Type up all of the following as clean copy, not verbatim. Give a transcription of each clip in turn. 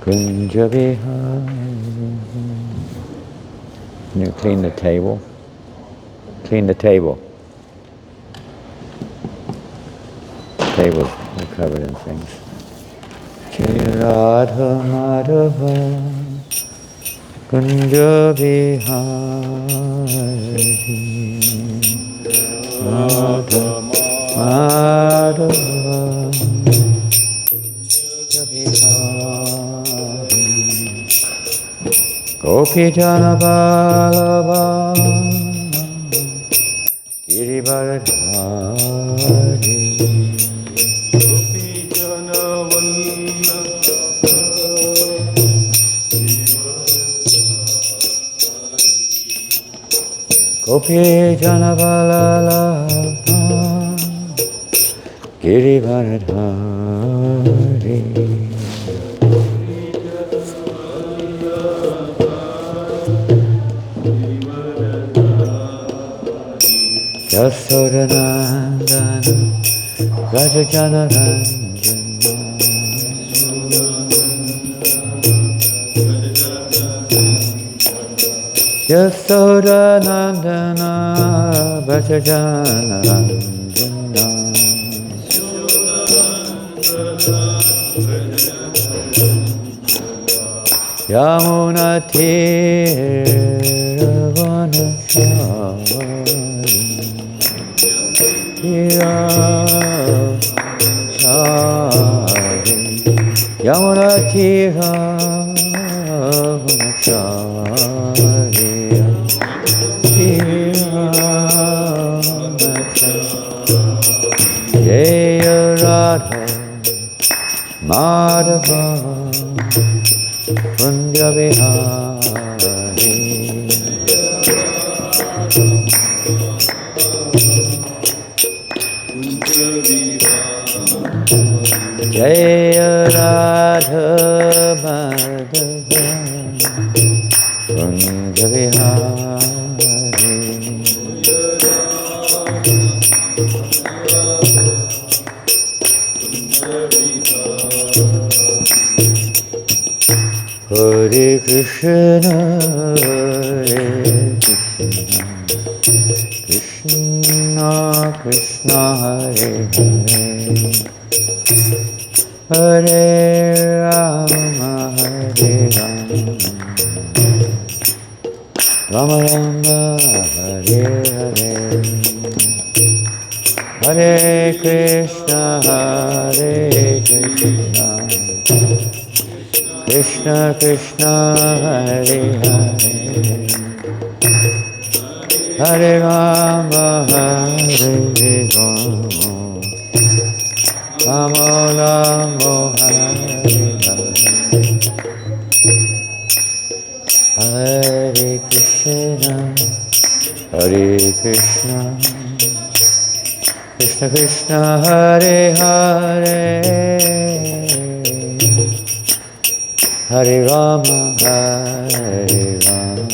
Kunja Vihari. Can you clean the table? Clean the table. Tables are covered in things. Shri Radha Madhava Kunja Vihari. Radha Madhava Kunja Vihari. Gopi Jana Vallabha Girivardhari. Gopi Jana Vallabha Girivardhari. Yasodanandana Rajajana Ranjana Yasodanandana Rajajana Ranjana Yamuna Tiravanachari Yamuna Tiravanachari Jaya Radha Madhava Kunja Vihari. Jaya Radha Madhava Kunja Vihari. Hare Krishna, Hare Krishna, Krishna Krishna, Hare Hare, Hare Rama, Hare Rama, Rama Rama, Hare Hare, Hare Krishna, Hare Krishna, Krishna Krishna, Hare Hare, Hare Rama, Hare Rama, Rama Rama, Hare Hare, Hare Krishna, Hare Krishna, Krishna Krishna, Hare Hare, Hare Rama, Hare Rama,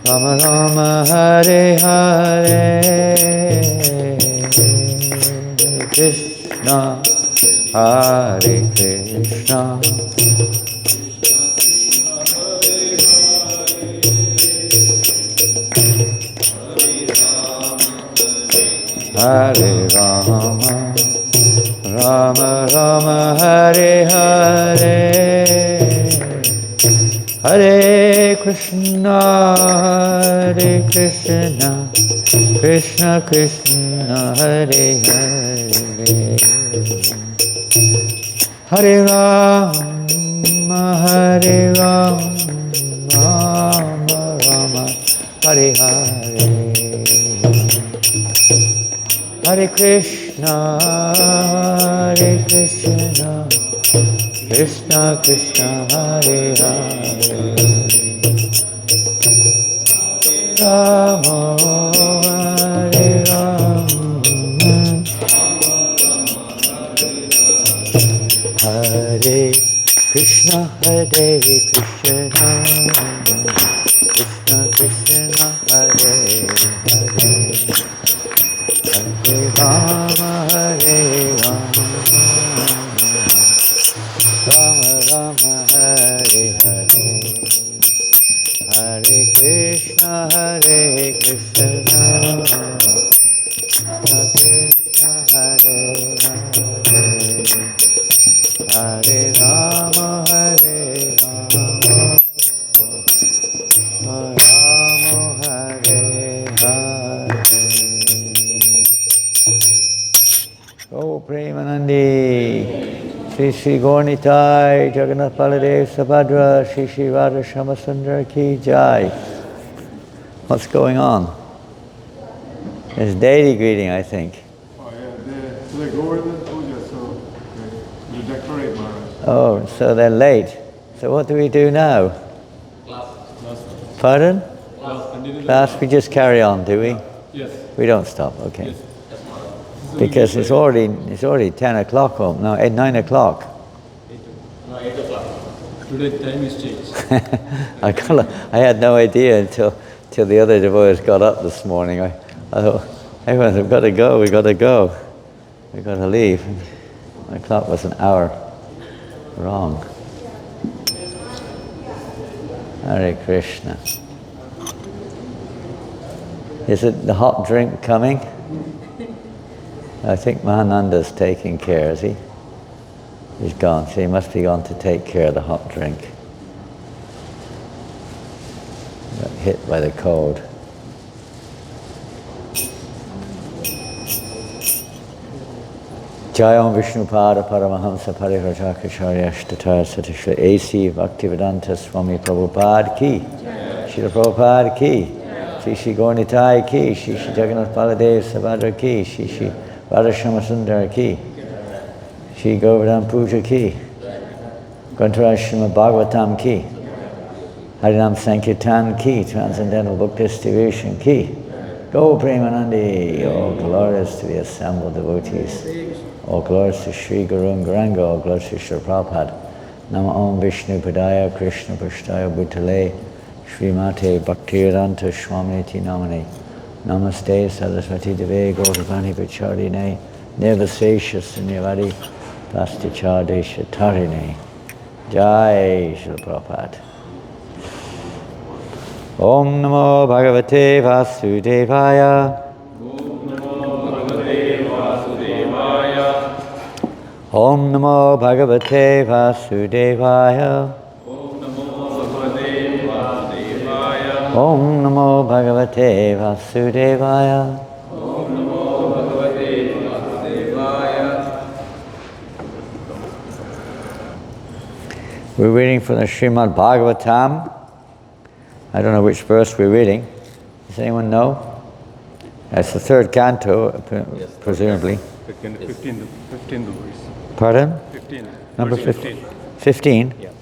Rama Rama, Hare Hare, Krishna, Hare Krishna, Hare Rama, Rama Rama, Hare Hare, Hare Krishna, Hare Krishna, Krishna Krishna, Hare Hare, Hare Rama, Hare Rama, Rama Rama, Hare Hare, Hare Krishna, Hare Krishna, Krishna Krishna, Hare Hare, Rama, Hare Rama, Hare Krishna, Hare Krishna, Krishna Krishna, Hare Hare, Hare Rama, Hare Rama, Rama Rama, Hare Hare, Hare Krishna, Hare Krishna, Krishna Hare Hare, Hare Rama, Hare Rama, Rama Hare Hare. Oh, Premanandi, Shri Shri Gaurnitai, Jagannath Baladev Subhadra, Shri Shri Radha Shyamasundar Ki Jai. What's going on? It's daily greeting, I think. Oh yeah, they Govardhan Puja, so they decorate Maharaj. Oh, so they're late. So what do we do now? Class. Pardon? Class. Class, we just carry on, do we? Yes. We don't stop, okay. Yes. Because it's already 10 o'clock home, no, 9 o'clock. 8 o'clock. Today time is changed. I had no idea until the other devotees got up this morning. I thought, everyone, we've got to go, we've got to go. We've got to leave. My clock was an hour wrong. Hare Krishna. Is it the hot drink coming? I think Mahananda's taking care, is he? He's gone, so he must be gone to take care of the hot drink. Got hit by the cold. Jayam Vishnupada Paramahamsa Parivrajaka Tatar Satishla A.C. Bhaktivedanta Swami Prabhupada Ki, Srila Prabhupada Ki, Shri Shri Gaurnitai Ki, Shri Shri Jagannath Baladev Subhadra Ki, Shri Shri Radha Shyamasundar Ki, Shri Govardhan Puja Ki, Grantaraj Srimad Bhagavatam Ki, Harinam Sankirtan Ki, Transcendental Book Distribution Ki, Go Premanandi, all glorious to the assembled devotees, all glorious to Sri Guru and Gauranga, all glorious to Sri Prabhupada. Nama Om Vishnu Padaya Krishna Pashtaya Bhutale Srimate Bhaktivedanta Swamiti Namane Namaste Saraswati Deve Gaurapani Pacharine Nirvasesha Sunyavadi Plastichadesha Tarine Jai Srila Prabhupada. Om Namo Bhagavate Vasudevaya. Om Namo Bhagavate Vasudevaya. Om Namo Bhagavate Vasudevaya. We're reading from the Srimad Bhagavatam. I don't know which verse we're reading. Does anyone know? It's the third canto, presumably. 15 verse. Pardon? 15. Number Verse 15. 15? Yeah.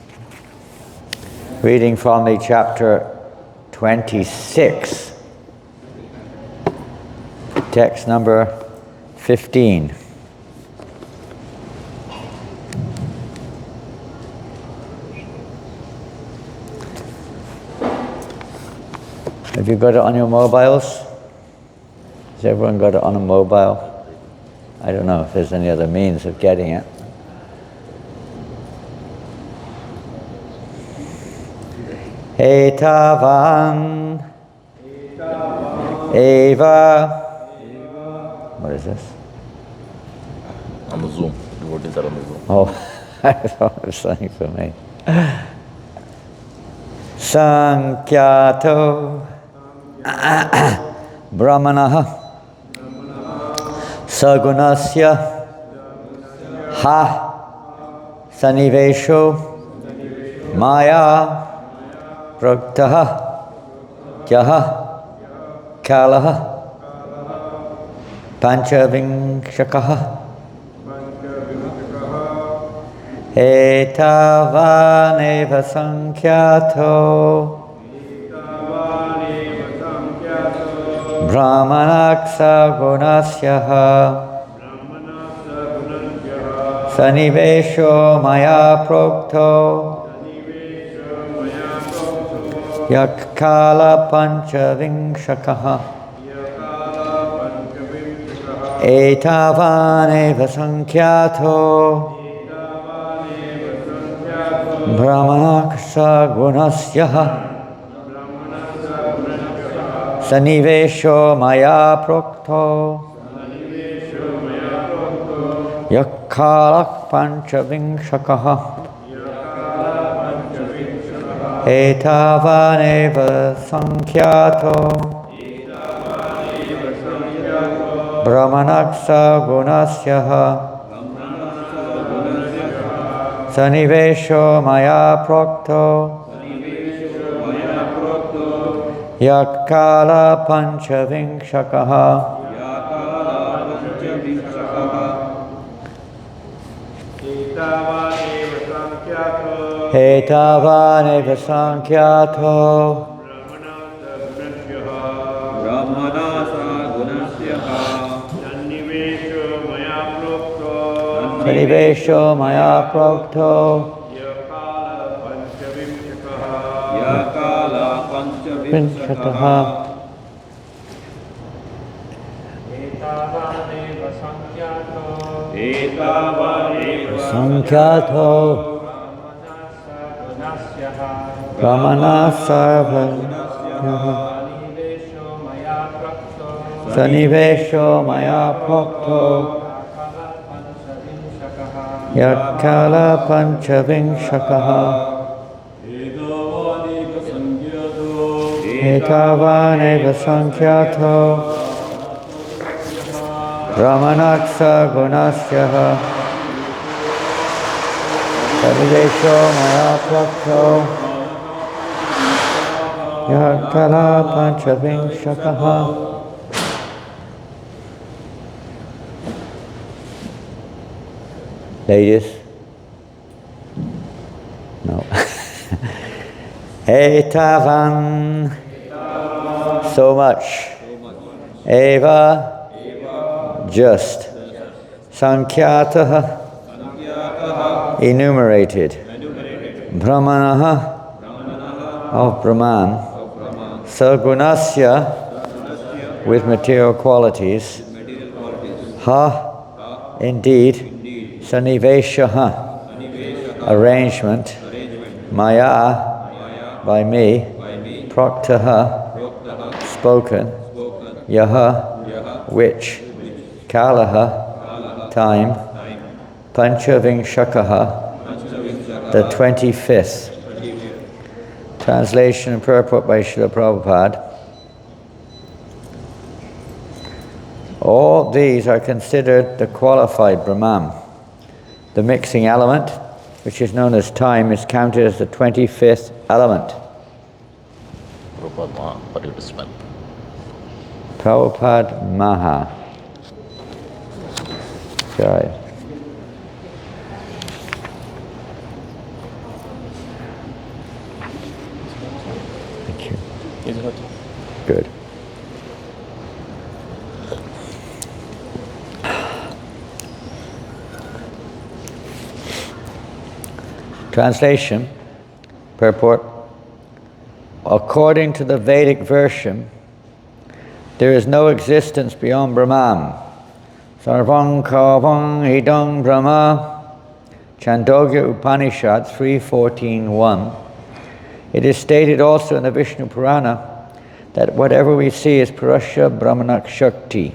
Reading from the chapter 26. Text number 15. Have you got it on your mobiles? Has everyone got it on a mobile? I don't know if there's any other means of getting it. Etavam Eva. What is this? On the Zoom. The word is that on the Zoom. Oh, I thought it was something for me. Sankyato Brahmanaha Sagunasya Ha Sanivesho Maya Praktaha Jaha Kalaha Panchavinshakaha Etavaneva Sankyato Brahmanaksa Gunasyaha Sanivesho Maya Prokto Yakkala Panchavinshakaha Etavaneva Sankyato Brahmanaksa gunasya sanivesho maya prokto yakkalak panchavinshakaha etavaneva sankhyato brahmanaksa gunasya sanivesho maya prokto yakkala panchavinshakaha etavaneva sankyato sanivesho maya prokto vinshataha sankyato brahmanasarva sanivesho maya prokto yakkala panchavinshakaha etavaneva sankyato brahmanaksa gunasya sanivesho maya prokto yakkala panchavinshakaha. Ladies? No. Etavan. So much. Eva. Just. Sankyataha. Enumerated. Brahmanaha. Of Brahman. Sagunasya. With material qualities. Ha. Indeed. Saniveshaha, arrangement, maya, by me, proktaha, spoken, yaha, which, kalaha, time, panchavinshakaha, the 25th. Translation and purport by Srila Prabhupada. All these are considered the qualified Brahman. The mixing element, which is known as time, is counted as the 25th element. Prabhupada participant. Prabhupada Maha. Sorry. Thank you. Good. Translation, purport. According to the Vedic version, there is no existence beyond Brahman. Sarvam kavam idam Brahma. Chandogya Upanishad 3.14.1. It is stated also in the Vishnu Purana that whatever we see is Parasya Brahmanak Shakti.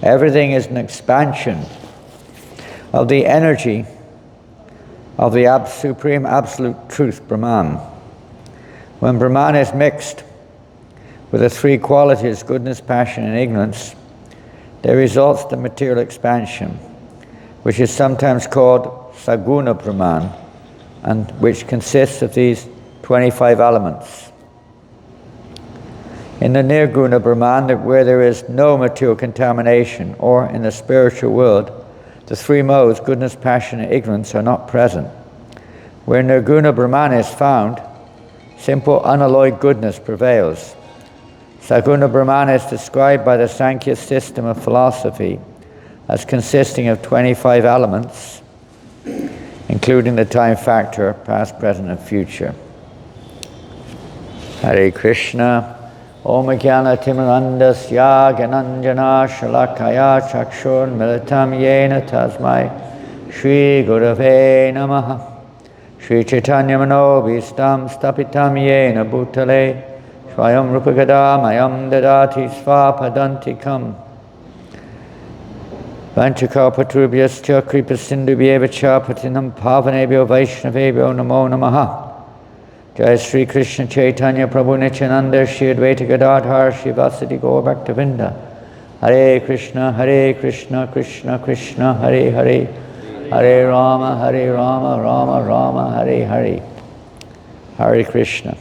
Everything is an expansion of the energy of the supreme absolute truth, Brahman. When Brahman is mixed with the three qualities, goodness, passion, and ignorance, there results the material expansion, which is sometimes called Saguna Brahman, and which consists of these 25 elements. In the Nirguna Brahman, where there is no material contamination, or in the spiritual world, the three modes, goodness, passion, and ignorance, are not present. Where Nirguna Brahman is found, simple unalloyed goodness prevails. Saguna Brahman is described by the Sankhya system of philosophy as consisting of 25 elements, including the time factor, past, present, and future. Hare Krishna. Om Jnana Timirandasya Gyananjana Shalakaya Chakshur Militam Yena Tasmai Shri Gurave Namaha. Shri Chaitanya Manobhistam Stapitam Yena Bhutale Swayam Rupagada Mayam Dadati Svapadantikam Vanchakalpatrubhyascha Kripasindubhyevacha Patinam Pavanebhyo Vaishnavebhyo Namo Namaha. Jai Sri Krishna Chaitanya Prabhu Nityananda Shri Advaita Gadadhar Shivasati Gaur Bhaktavinda. Hare Krishna Krishna Krishna Hare Hare Hare Rama Rama Rama Hare Hare. Hare Krishna.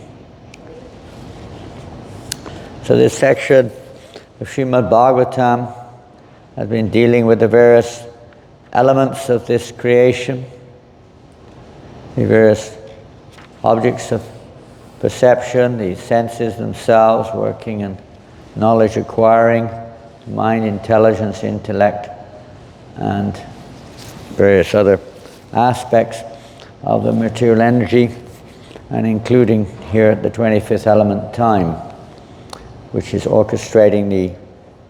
So this section of Srimad Bhagavatam has been dealing with the various elements of this creation, the various objects of perception, the senses themselves working and knowledge acquiring, mind, intelligence, intellect, and various other aspects of the material energy, and including here the 25th element, time, which is orchestrating the,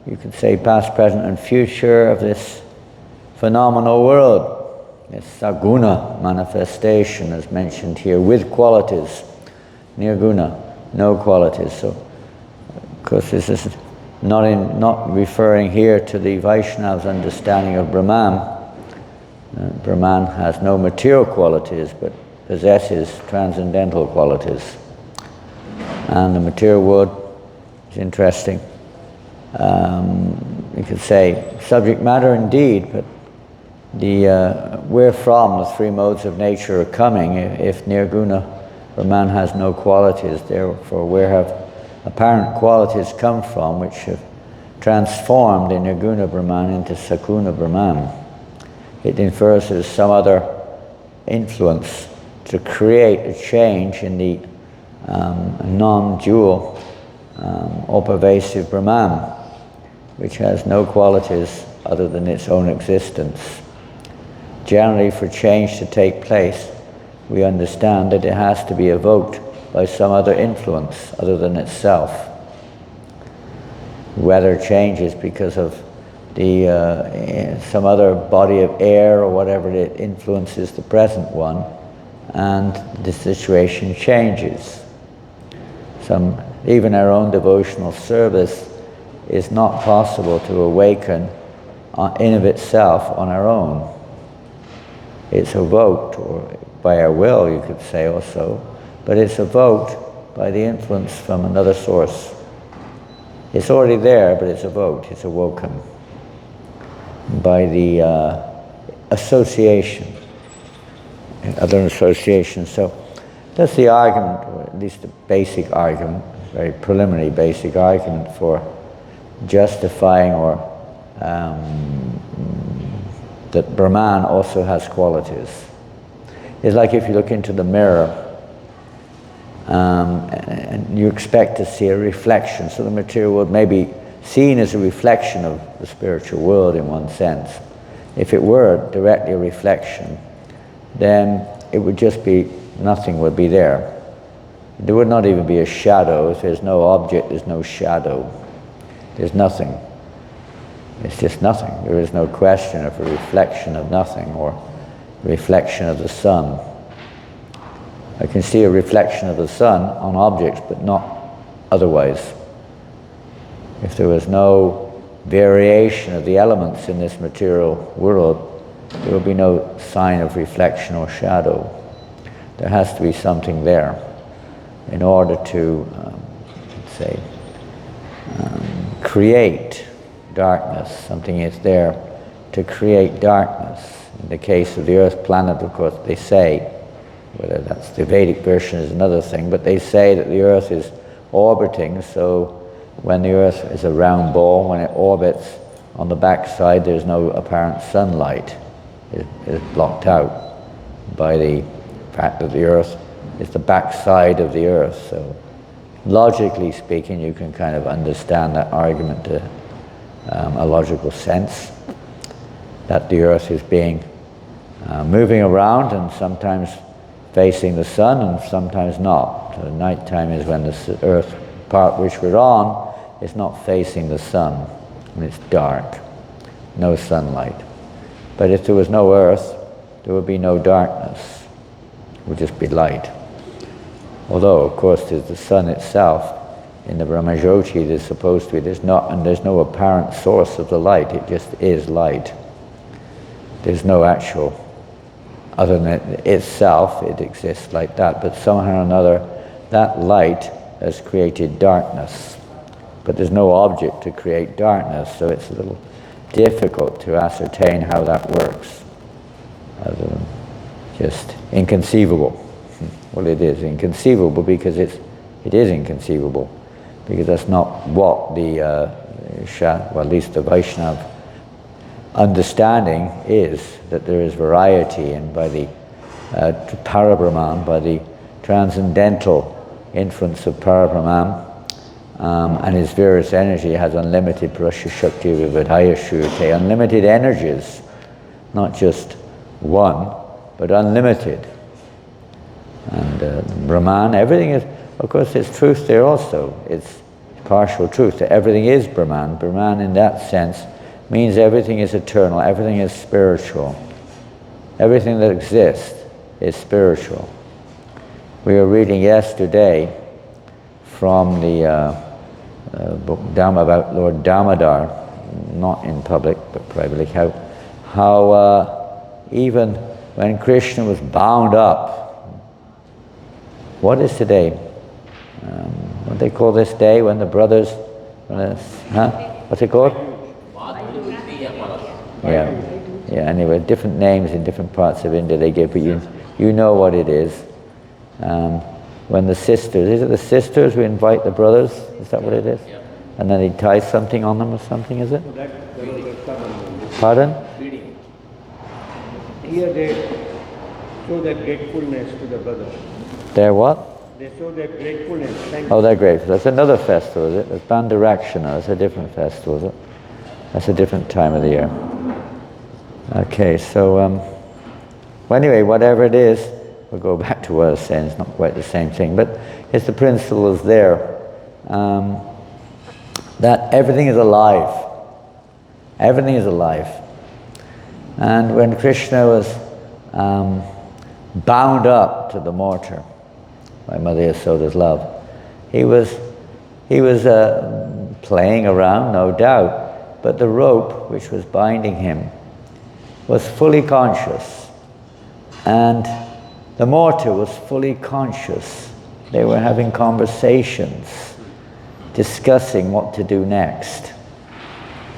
you could say, past, present, and future of this phenomenal world, this saguna manifestation, as mentioned here, with qualities, nirguna, no qualities. So, of course, this is not referring here to the Vaishnav's understanding of Brahman. Brahman has no material qualities, but possesses transcendental qualities. And the material world is interesting. You could say subject matter indeed, but where from the three modes of nature are coming. If nirguna Brahman has no qualities, therefore where have apparent qualities come from which have transformed the nirguna Brahman into sakuna Brahman? It infers there's some other influence to create a change in the non-dual or pervasive Brahman, which has no qualities other than its own existence. Generally, for change to take place, we understand that it has to be evoked by some other influence other than itself. Weather changes because of some other body of air or whatever that influences the present one, and the situation changes. Even our own devotional service is not possible to awaken in of itself on our own. It's evoked, or by our will you could say also, but it's evoked by the influence from another source. It's already there, but it's evoked, it's awoken by the association, other associations. So that's the argument, or at least the basic argument, very preliminary basic argument for justifying or that Brahman also has qualities. It's like if you look into the mirror and you expect to see a reflection. So the material world may be seen as a reflection of the spiritual world in one sense. If it were directly a reflection, then it would just be, nothing would be there. There would not even be a shadow. If there's no object, there's no shadow. There's nothing. It's just nothing. There is no question of a reflection of nothing, or reflection of the sun. I can see a reflection of the sun on objects, but not otherwise. If there was no variation of the elements in this material world, there would be no sign of reflection or shadow. There has to be something there in order to, create darkness. Something is there to create darkness. In the case of the Earth planet, of course, they say, whether that's the Vedic version is another thing, but they say that the Earth is orbiting, so when the Earth is a round ball, when it orbits, on the backside there's no apparent sunlight. It is blocked out by the fact that the Earth is the backside of the Earth. So logically speaking, you can kind of understand that argument to a logical sense, that the Earth is being moving around and sometimes facing the sun and sometimes not. So nighttime is when the Earth part which we're on is not facing the sun, and it's dark, no sunlight. But if there was no Earth, there would be no darkness. would just be light. Although, of course, there's the sun itself. In the Brahmajyoti, there's supposed to be, there's no apparent source of the light. It just is light. There's no actual, other than itself, it exists like that. But somehow or another, that light has created darkness. But there's no object to create darkness, so it's a little difficult to ascertain how that works, other than just inconceivable. Well, it is inconceivable because it is inconceivable, because that's not what the, well, at least the Vaishnava understanding is, that there is variety, and by the Parabrahman, by the transcendental influence of Parabrahman, and his various energy has unlimited Parasya Shakti Vivadhaya Shurte, unlimited energies, not just one, but unlimited. And Brahman, everything is, of course, there's truth there also. It's partial truth. Everything is Brahman. Brahman in that sense means everything is eternal, everything is spiritual. Everything that exists is spiritual. We were reading yesterday from the book Dhamma about Lord Damodar, not in public but privately, how even when Krishna was bound up, what is today? What do they call this day when the brothers, what's it called? Yeah, anyway, different names in different parts of India they give, but you know what it is. When the sisters, is it the sisters who invite the brothers? Is that what it is? Yeah. And then they tie something on them or something, is it? Pardon? Here they show their gratefulness to the brothers. Their what? They show their gratefulness. Oh, they're grateful. That's another festival, is it? That's Bandarakshana. That's a different festival, is it? That's a different time of the year. Okay, so, well, anyway, whatever it is, we'll go back to what I was saying. It's not quite the same thing, but it's the principle is there, that everything is alive. Everything is alive. And when Krishna was bound up to the mortar by Mother Yasoda's love, he was playing around, no doubt, but the rope which was binding him was fully conscious, and the mortar was fully conscious. They were having conversations, discussing what to do next.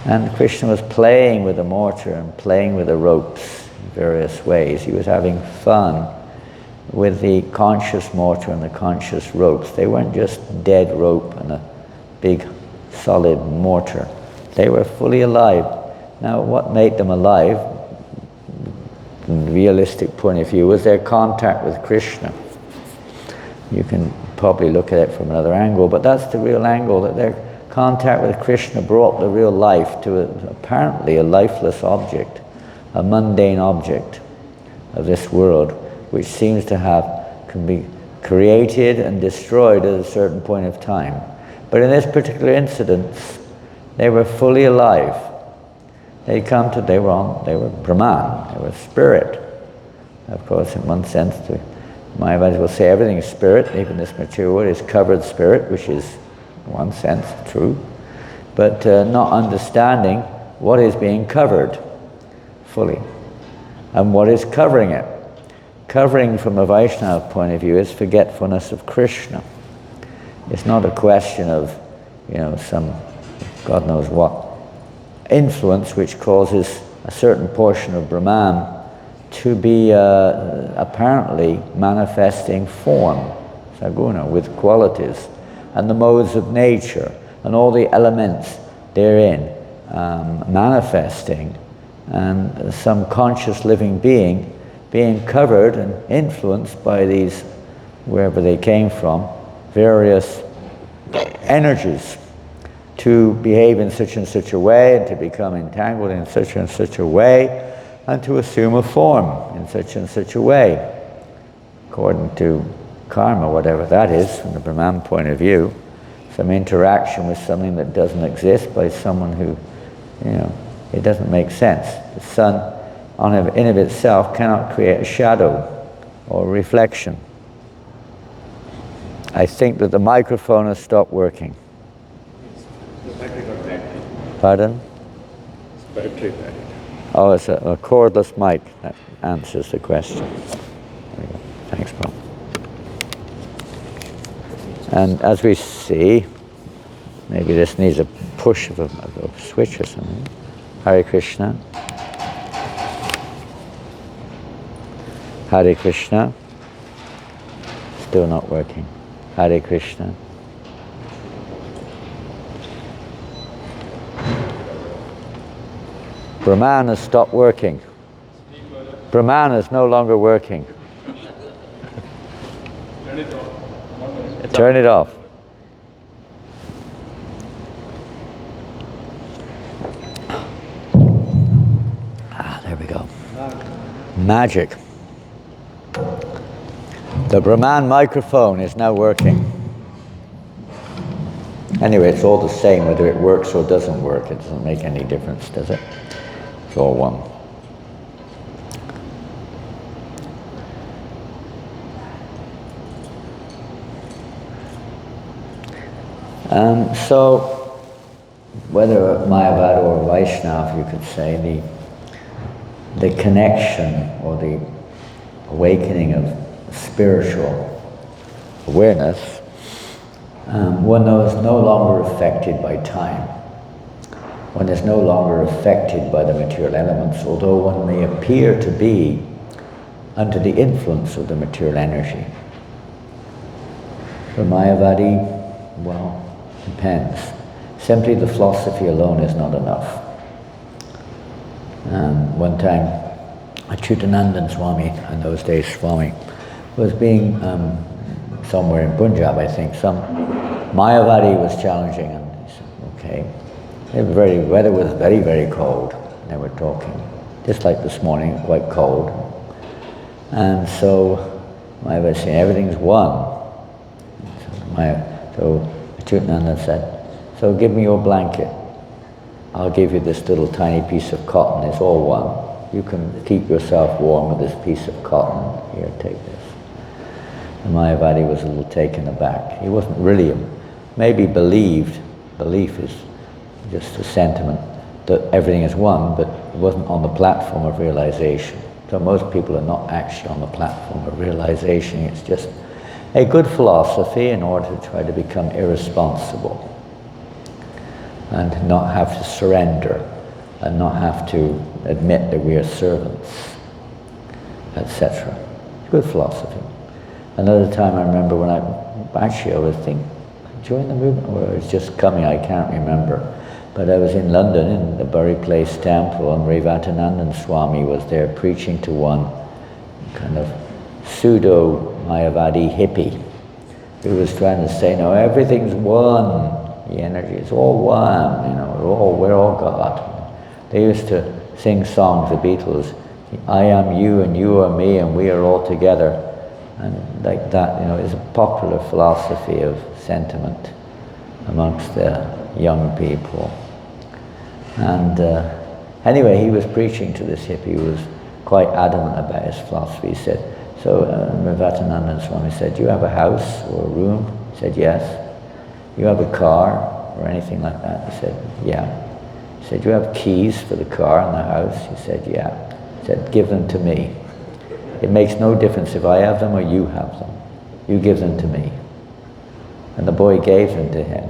And Krishna was playing with the mortar and playing with the ropes in various ways. He was having fun with the conscious mortar and the conscious ropes. They weren't just dead rope and a big solid mortar. They were fully alive. Now, what made them alive, from a realistic point of view, was their contact with Krishna. You can probably look at it from another angle, but that's the real angle, that their contact with Krishna brought the real life to apparently a lifeless object, a mundane object of this world, which seems to can be created and destroyed at a certain point of time. But in this particular incident, they were fully alive. They were Brahman, they were spirit. Of course, in one sense, the Mayavadis will say everything is spirit, even this material world is covered spirit, which is, in one sense, true, but not understanding what is being covered fully, and what is covering it. Covering from a Vaishnava point of view is forgetfulness of Krishna. It's not a question of, some God knows what influence which causes a certain portion of Brahman to be apparently manifesting form, saguna, with qualities, and the modes of nature, and all the elements therein manifesting, and some conscious living being covered and influenced by these, wherever they came from, various energies, to behave in such and such a way, and to become entangled in such and such a way, and to assume a form in such and such a way, according to karma, whatever that is, from the Brahman point of view, some interaction with something that doesn't exist by someone who, it doesn't make sense. The sun in of itself cannot create a shadow or reflection. I think that the microphone has stopped working. The battery got bad. Pardon? It's battery bad. Oh, it's a cordless mic. That answers the question. There we go. Thanks, Paul. And as we see, maybe this needs a push of a switch or something. Hare Krishna. Hare Krishna. Still not working. Hare Krishna. Brahman has stopped working. Brahman is no longer working. Turn it off. There we go. Magic. The Brahman microphone is now working. Anyway, it's all the same whether it works or doesn't work. It doesn't make any difference, does it? It's all one. So, whether Mayavada or Vaishnava, you could say, the connection or the awakening of spiritual awareness, one is no longer affected by time. One is no longer affected by the material elements, although one may appear to be under the influence of the material energy. For Mayavadi, well, depends. Simply the philosophy alone is not enough. One time, Achyutanandan Swami, in those days Swami, was being somewhere in Punjab, I think. Some Mayavadi was challenging him. He said, okay. The weather was very, very cold. They were talking, just like this morning, quite cold. And so Mayavadi was saying, everything's one. So Achyutanandan said, so give me your blanket. I'll give you this little tiny piece of cotton. It's all one. You can keep yourself warm with this piece of cotton. Here, take this. And Mayavadi was a little taken aback. He wasn't really, maybe belief is just a sentiment that everything is one, but it wasn't on the platform of realization. So most people are not actually on the platform of realization. It's just a good philosophy in order to try to become irresponsible and not have to surrender and not have to admit that we are servants, etc. Good philosophy. Another time I remember when I was thinking, join the movement, or it was just coming, I can't remember. But I was in London in the Bury Place Temple, and Revatanandan Swami was there preaching to one kind of pseudo-Mayavadi hippie who was trying to say, no, everything's one. The energy is all one, you know, we're all God. They used to sing songs, the Beatles, I am you and you are me and we are all together. And like that, you know, is a popular philosophy of sentiment amongst the young people. And anyway, he was preaching to this hippie who was quite adamant about his philosophy. He said, so Revatanandan Swami said, do you have a house or a room? He said, yes. You have a car or anything like that? He said, yeah. He said, you have keys for the car and the house? He said, yeah. He said, give them to me. It makes no difference if I have them or you have them. You give them to me. And the boy gave them to him.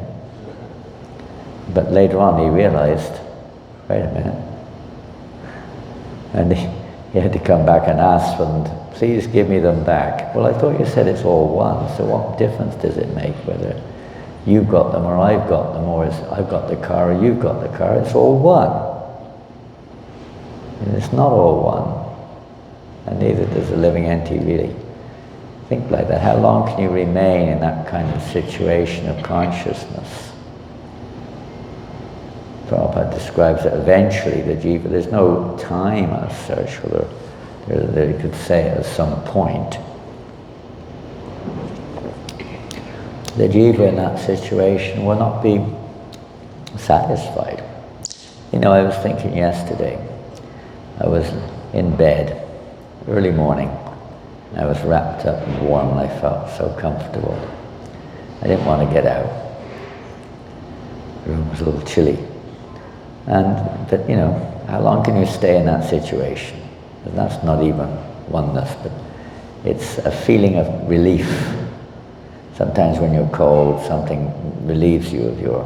But later on he realized, wait a minute. And he had to come back and ask for them, please give me them back. Well, I thought you said it's all one, so what difference does it make whether you've got them or I've got them, or I've got the car or you've got the car? It's all one. And it's not all one. And neither does a living entity really. Think like that. How long can you remain in that kind of situation of consciousness? Prabhupada describes that eventually the jiva, there's no time as such, or there you could say at some point. The jiva in that situation will not be satisfied. You know, I was thinking yesterday, I was in bed, early morning, I was wrapped up and warm and I felt so comfortable. I didn't want to get out. The room was a little chilly. But you know, how long can you stay in that situation? And that's not even oneness, but it's a feeling of relief. Sometimes when you're cold, something relieves you of your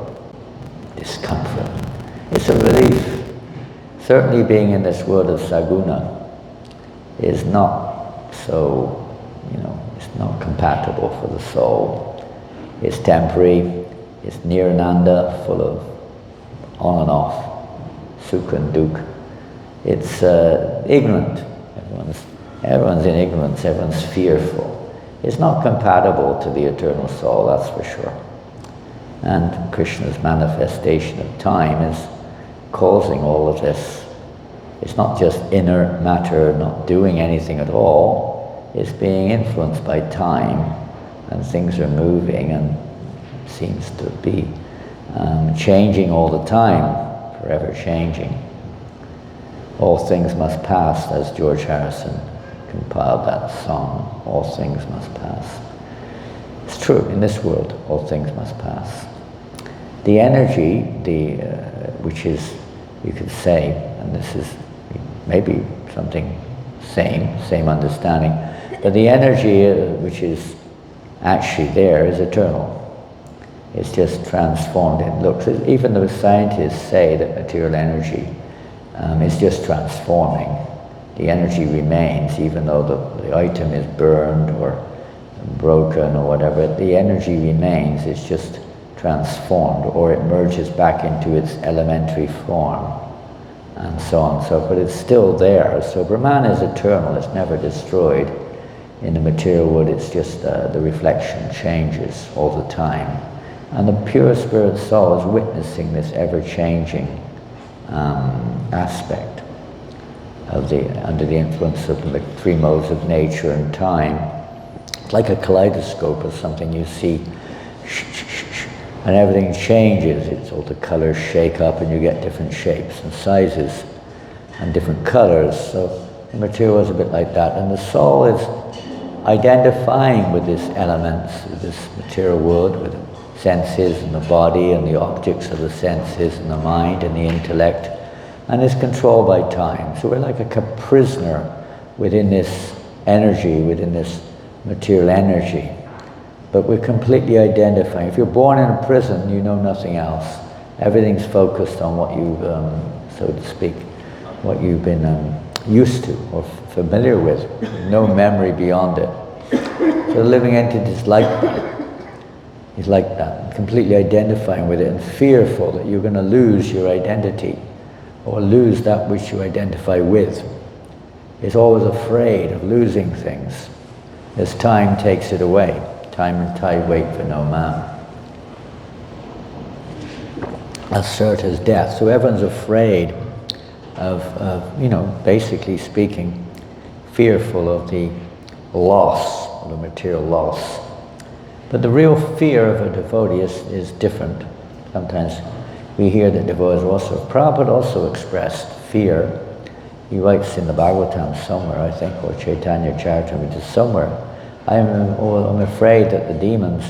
discomfort. It's a relief. Certainly being in this world of Saguna is not so, you know, it's not compatible for the soul. It's temporary, it's nirnanda, full of on and off, sukha and dukkha. It's ignorant. Everyone's in ignorance, everyone's fearful. It's not compatible to the eternal soul, that's for sure. And Krishna's manifestation of time is causing all of this. It's not just inner matter not doing anything at all, it's being influenced by time, and things are moving and seems to be changing all the time, forever changing. All things must pass, as George Harrison compiled that song, all things must pass. It's true, in this world, all things must pass. The energy, which is, you could say, and this is maybe something same understanding, but the energy which is actually there is eternal. It's just transformed in looks. Even though scientists say that material energy is just transforming, the energy remains, even though the item is burned or broken or whatever, the energy remains, it's just transformed, or it merges back into its elementary form, and so on and so forth. But it's still there. So Brahman is eternal, it's never destroyed. In the material world, it's just the reflection changes all the time. And the pure spirit soul is witnessing this ever-changing aspect of under the influence of the three modes of nature and time. It's like a kaleidoscope or something. You see, and everything changes. It's all the colors shake up, and you get different shapes and sizes and different colors. So the material is a bit like that, and the soul is identifying with these elements, with this material world, with the senses and the body and the objects of the senses and the mind and the intellect, and is controlled by time. So we're like a prisoner within this energy, within this material energy. But we're completely identifying. If you're born in a prison, you know nothing else. Everything's focused on what you've, so to speak, what you've been used to or familiar with. No memory beyond it. So the living entity is like that. He's like that, completely identifying with it and fearful that you're going to lose your identity or lose that which you identify with. Is always afraid of losing things, as time takes it away. Time and tide wait for no man. Assert as death. So everyone's afraid of, you know, basically speaking, fearful of the loss, of the material loss. But the real fear of a devotee is different. Sometimes we hear that devotees also, Prabhupada also expressed fear. He writes in the Bhagavatam somewhere, I think, or Chaitanya Charitamrita somewhere, I'm afraid that the demons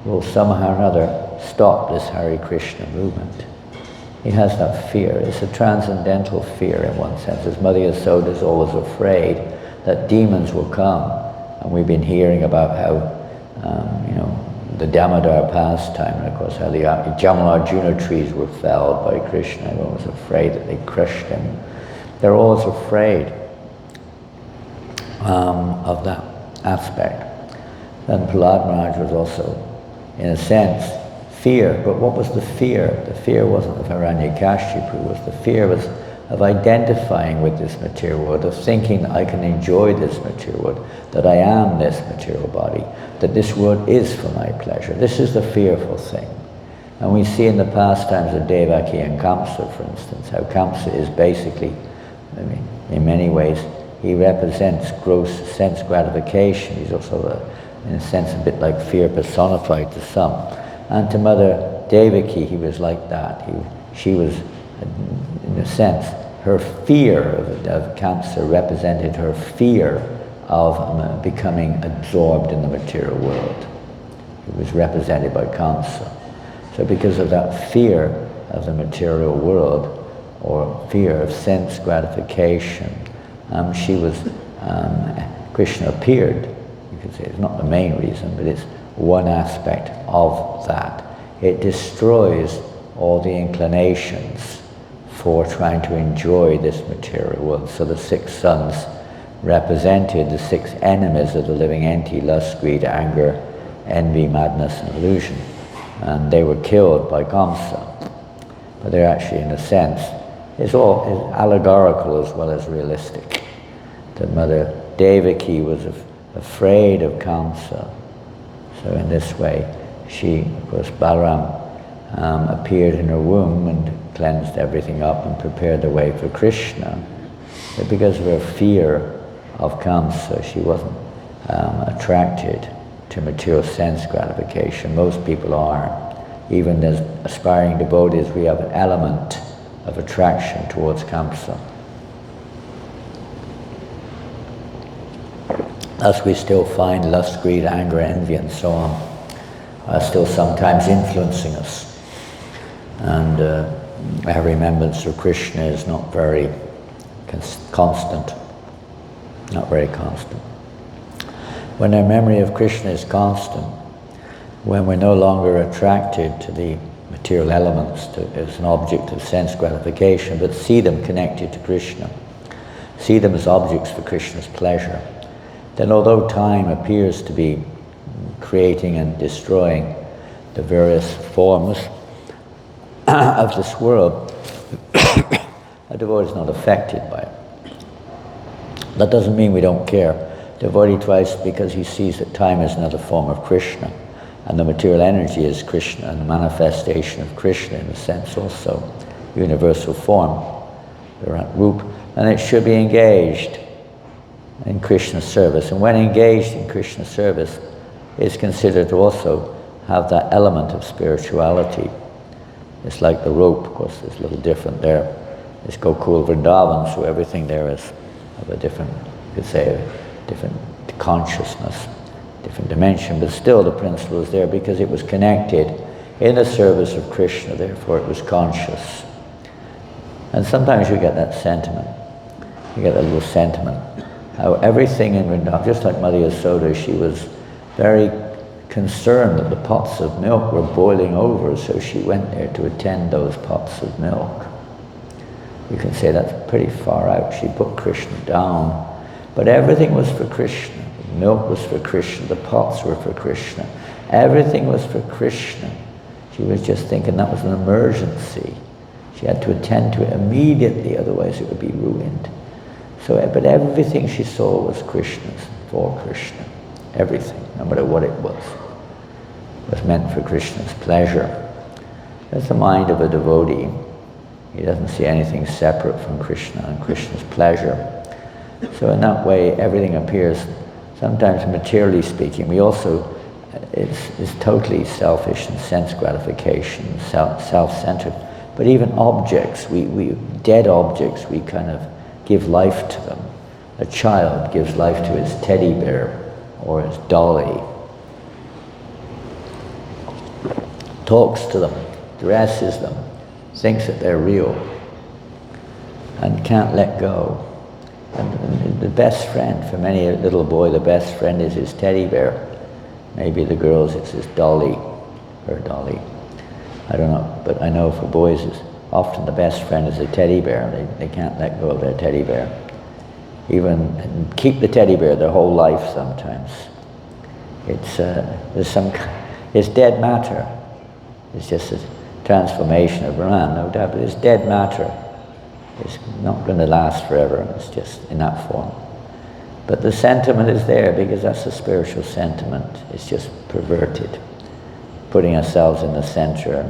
will somehow or another stop this Hare Krishna movement. He has that fear. It's a transcendental fear in one sense. As Mother Yasoda is always afraid that demons will come. And we've been hearing about how, you know, the Damodar pastime, and of course how the Jamularjuna trees were felled by Krishna. Everyone was afraid that they crushed him. They're always afraid of that aspect. Then Prahlad Maharaj was also, in a sense, fear. But what was the fear? The fear wasn't of Hiranyakashipu. The fear was of identifying with this material world, of thinking that I can enjoy this material world, that I am this material body, that this world is for my pleasure. This is the fearful thing. And we see in the pastimes of Devaki and Kamsa, for instance, how Kamsa is basically, I mean, in many ways, he represents gross sense gratification. He's also, in a sense, a bit like fear personified to some. And to Mother Devaki, he was like that. She was, in a sense, her fear of Kamsa represented her fear of becoming absorbed in the material world. It was represented by Kamsa. So because of that fear of the material world, or fear of sense gratification, Krishna appeared. You could say it's not the main reason, but it's one aspect of that. It destroys all the inclinations for trying to enjoy this material world. So the 6 sons represented the 6 enemies of the living entity: lust, greed, anger, envy, madness, and illusion. And they were killed by Kamsa. But they're actually, in a sense, it's allegorical as well as realistic. That Mother Devaki was afraid of Kamsa. So in this way, she, of course, Balaram appeared in her womb and cleansed everything up and prepared the way for Krishna. But because of her fear of Kamsa, she wasn't attracted to material sense gratification. Most people are. Even as aspiring devotees, we have an element of attraction towards Kamsa. Thus we still find lust, greed, anger, envy, and so on are still sometimes influencing us. And our remembrance of Krishna is not very constant. Not very constant. When our memory of Krishna is constant, when we're no longer attracted to the material elements as an object of sense gratification, but see them connected to Krishna, see them as objects for Krishna's pleasure, then although time appears to be creating and destroying the various forms of this world, a devotee is not affected by it. That doesn't mean we don't care. The devotee tries because he sees that time is another form of Krishna, and the material energy is Krishna, and the manifestation of Krishna in a sense also, universal form, Virat Rup, and it should be engaged in Krishna's service. And when engaged in Krishna's service, it's considered to also have that element of spirituality. It's like the rope, of course, it's a little different there. It's Gokul Vrindavan, so everything there is of a different, you could say, a different consciousness, different dimension, but still the principle is there because it was connected in the service of Krishna, therefore it was conscious. And sometimes you get that sentiment, you get that little sentiment, how everything in Vrindavan, just like Mother Yasoda, she was very concerned that the pots of milk were boiling over, so she went there to attend those pots of milk. You can say that's pretty far out. She put Krishna down, but everything was for Krishna. The milk was for Krishna, the pots were for Krishna. Everything was for Krishna. She was just thinking that was an emergency. She had to attend to it immediately, otherwise it would be ruined. So, but everything she saw was Krishna's, for Krishna. Everything, no matter what it was meant for Krishna's pleasure. That's the mind of a devotee. He doesn't see anything separate from Krishna and Krishna's pleasure. So in that way, everything appears, sometimes materially speaking, we also, it's totally selfish and sense gratification, self-centered. But even objects, dead objects, we kind of give life to them. A child gives life to his teddy bear or his dolly, talks to them, dresses them, thinks that they're real, and can't let go. And the best friend, for many a little boy, the best friend is his teddy bear. Maybe the girls, it's his dolly, her dolly. I don't know, but I know for boys, it's often the best friend is a teddy bear. They can't let go of their teddy bear. Even keep the teddy bear their whole life sometimes. It's dead matter. It's just a transformation of Brahman, no doubt, but it's dead matter. It's not going to last forever, it's just in that form. But the sentiment is there because that's a spiritual sentiment. It's just perverted, putting ourselves in the center.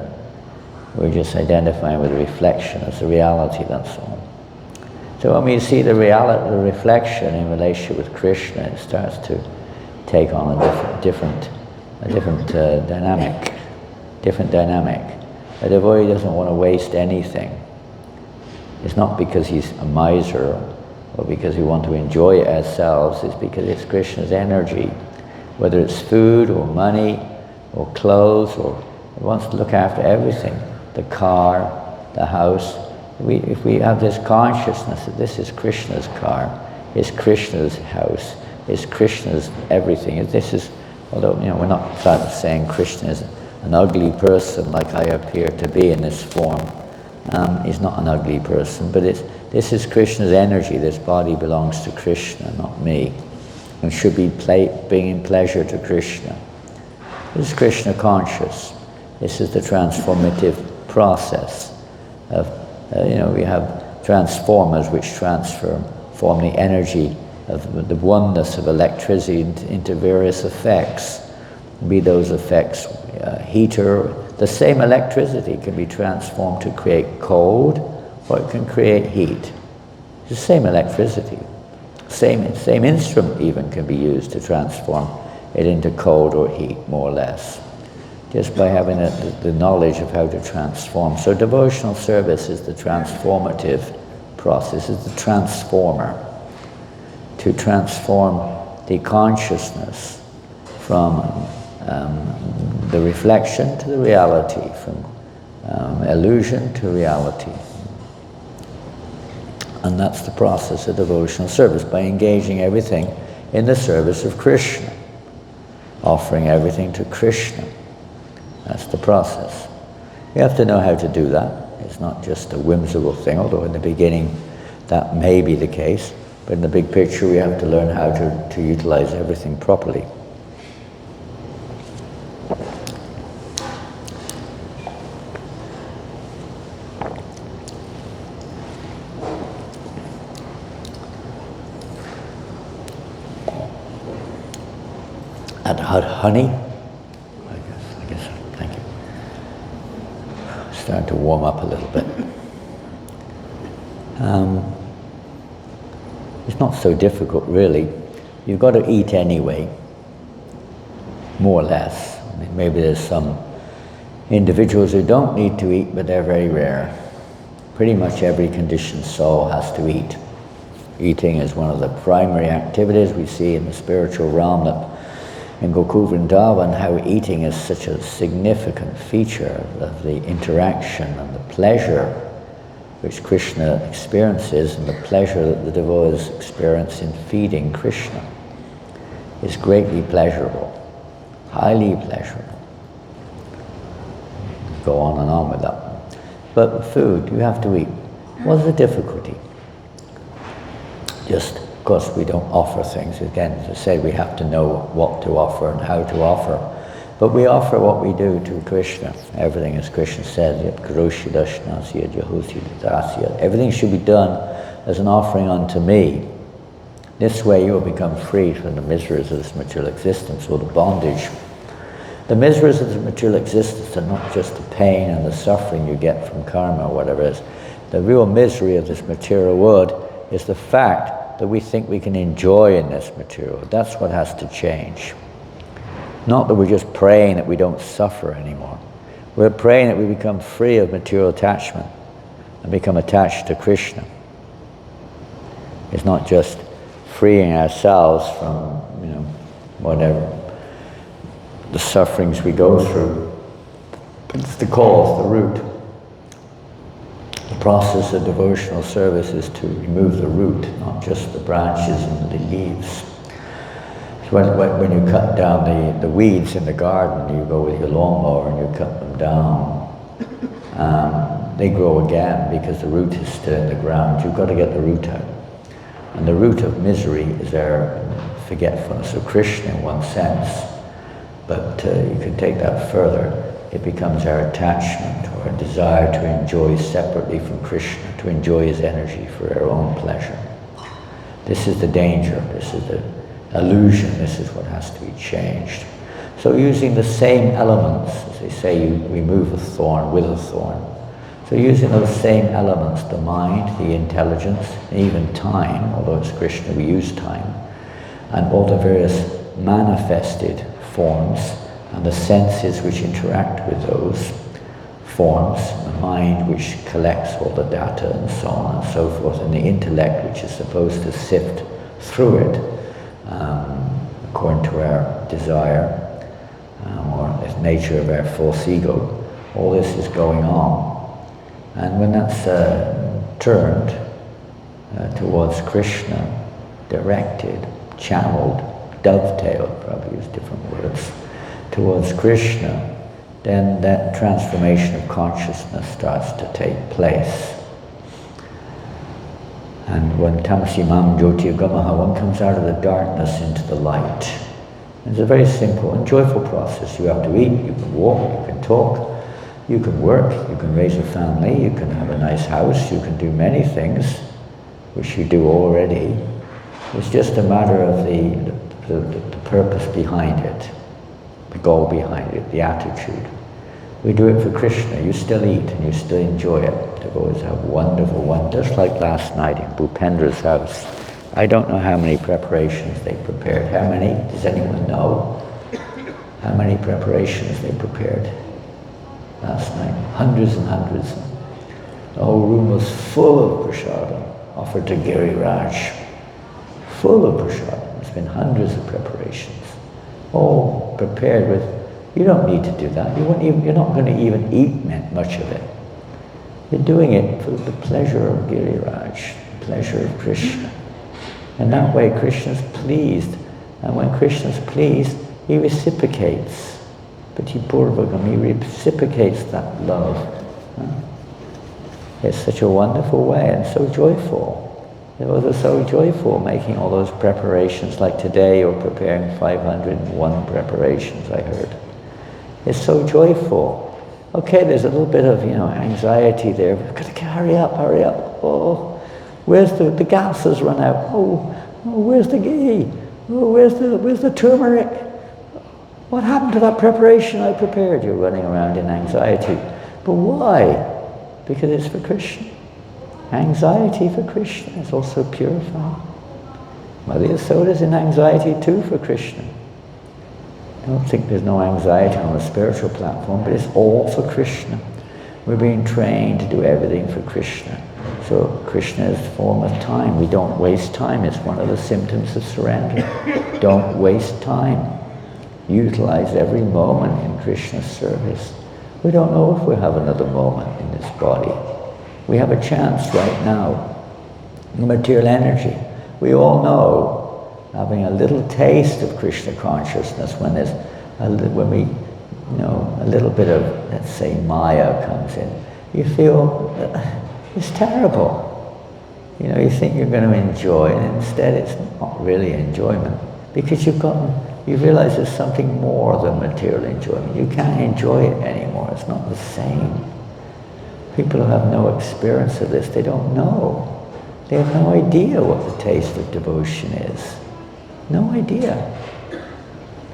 We're just identifying with the reflection as the reality, that's all. So when we see the reality, the reflection in relation with Krishna, it starts to take on a different dynamic. A devotee doesn't want to waste anything. It's not because he's a miser or because we want to enjoy it ourselves, it's because it's Krishna's energy. Whether it's food or money or clothes, or he wants to look after everything, the car, the house. If we have this consciousness that this is Krishna's car, it's Krishna's house, it's Krishna's everything. This is, although we're not saying Krishna is an ugly person like I appear to be in this form. He's not an ugly person, but this is Krishna's energy. This body belongs to Krishna, not me, and should be bringing pleasure to Krishna. This is Krishna conscious. This is the transformative process of, we have transformers which form the energy of the oneness of electricity into various effects. Be those effects heater. The same electricity can be transformed to create cold, or it can create heat. It's the same electricity. Same instrument even can be used to transform it into cold or heat, more or less, just by having the knowledge of how to transform. So devotional service is the transformative process, is the transformer, to transform the consciousness from the reflection to the reality, from illusion to reality. And that's the process of devotional service, by engaging everything in the service of Krishna, offering everything to Krishna. That's the process. You have to know how to do that. It's not just a whimsical thing, although in the beginning that may be the case. But in the big picture, we have to learn how to utilize everything properly. And honey? I guess, thank you. Starting to warm up a little bit. It's not so difficult, really. You've got to eat anyway, more or less. I mean, maybe there's some individuals who don't need to eat, but they're very rare. Pretty much every conditioned soul has to eat. Eating is one of the primary activities we see in the spiritual realm, that in Gokul Vrindavan, how eating is such a significant feature of the interaction and the pleasure which Krishna experiences, and the pleasure that the devotees experience in feeding Krishna is greatly pleasurable, highly pleasurable. Go on and on with that. But food, you have to eat. What's the difficulty? Just, of course, we don't offer things. Again, as I said, we have to know what to offer and how to offer. But we offer what we do to Krishna. Everything, as Krishna said, everything should be done as an offering unto me. This way you will become free from the miseries of this material existence, or the bondage. The miseries of this material existence are not just the pain and the suffering you get from karma or whatever it is. The real misery of this material world is the fact that we think we can enjoy in this material. That's what has to change. Not that we're just praying that we don't suffer anymore. We're praying that we become free of material attachment and become attached to Krishna. It's not just freeing ourselves from, whatever, the sufferings we go through. It's the cause, the root. The process of devotional service is to remove the root, not just the branches and the leaves. When you cut down the weeds in the garden, you go with your lawnmower and you cut them down. They grow again because the root is still in the ground. You've got to get the root out. And the root of misery is our forgetfulness of Krishna in one sense. But you can take that further. It becomes our attachment or a desire to enjoy separately from Krishna, to enjoy his energy for our own pleasure. This is the danger. This is the illusion. This is what has to be changed. So using the same elements, as they say, you remove a thorn with a thorn. So using those same elements, the mind, the intelligence, and even time, although it's Krishna, we use time, and all the various manifested forms and the senses which interact with those, forms, the mind which collects all the data and so on and so forth, and the intellect which is supposed to sift through it according to our desire or the nature of our false ego. All this is going on. And when that's turned towards Krishna, directed, channeled, dovetailed, probably use different words, towards Krishna, then that transformation of consciousness starts to take place. And when Tamasimam Jyotirgamaha, one comes out of the darkness into the light. It's a very simple and joyful process. You have to eat, you can walk, you can talk, you can work, you can raise a family, you can have a nice house, you can do many things, which you do already. It's just a matter of the purpose behind it, the goal behind it, the attitude. We do it for Krishna. You still eat and you still enjoy it. The always have wonderful one, just like last night in Bhupendra's house. I don't know how many preparations they prepared. How many? Does anyone know? How many preparations they prepared last night? Hundreds and hundreds. The whole room was full of prasadam offered to Giriraj. Full of prasadam. There's been hundreds of preparations. All prepared with, you don't need to do that. You're not going to even eat much of it. You're doing it for the pleasure of Giriraj, the pleasure of Krishna. And that way Krishna's pleased. And when Krishna's pleased, he reciprocates. Patipurvagam, he reciprocates that love. It's such a wonderful way and so joyful. It was so joyful making all those preparations, like today you're preparing 501 preparations, I heard. It's so joyful. Okay, there's a little bit of, anxiety there. We've got to hurry up. Oh, where's the gas has run out? Oh, where's the ghee? Oh, where's the turmeric? What happened to that preparation I prepared? You're running around in anxiety. But why? Because it's for Krishna. Anxiety for Krishna is also purifying. Mother Yasoda is in anxiety too for Krishna. I don't think there's no anxiety on the spiritual platform, but it's all for Krishna. We're being trained to do everything for Krishna. So Krishna is the form of time. We don't waste time. It's one of the symptoms of surrender. Don't waste time. Utilize every moment in Krishna's service. We don't know if we'll have another moment in this body. We have a chance right now. The material energy. We all know having a little taste of Krishna consciousness when there's a little bit of, let's say, Maya comes in. You feel it's terrible. You think you're going to enjoy, and instead it's not really enjoyment, because you realize there's something more than material enjoyment. You can't enjoy it anymore. It's not the same. People who have no experience of this, they don't know. They have no idea what the taste of devotion is. No idea.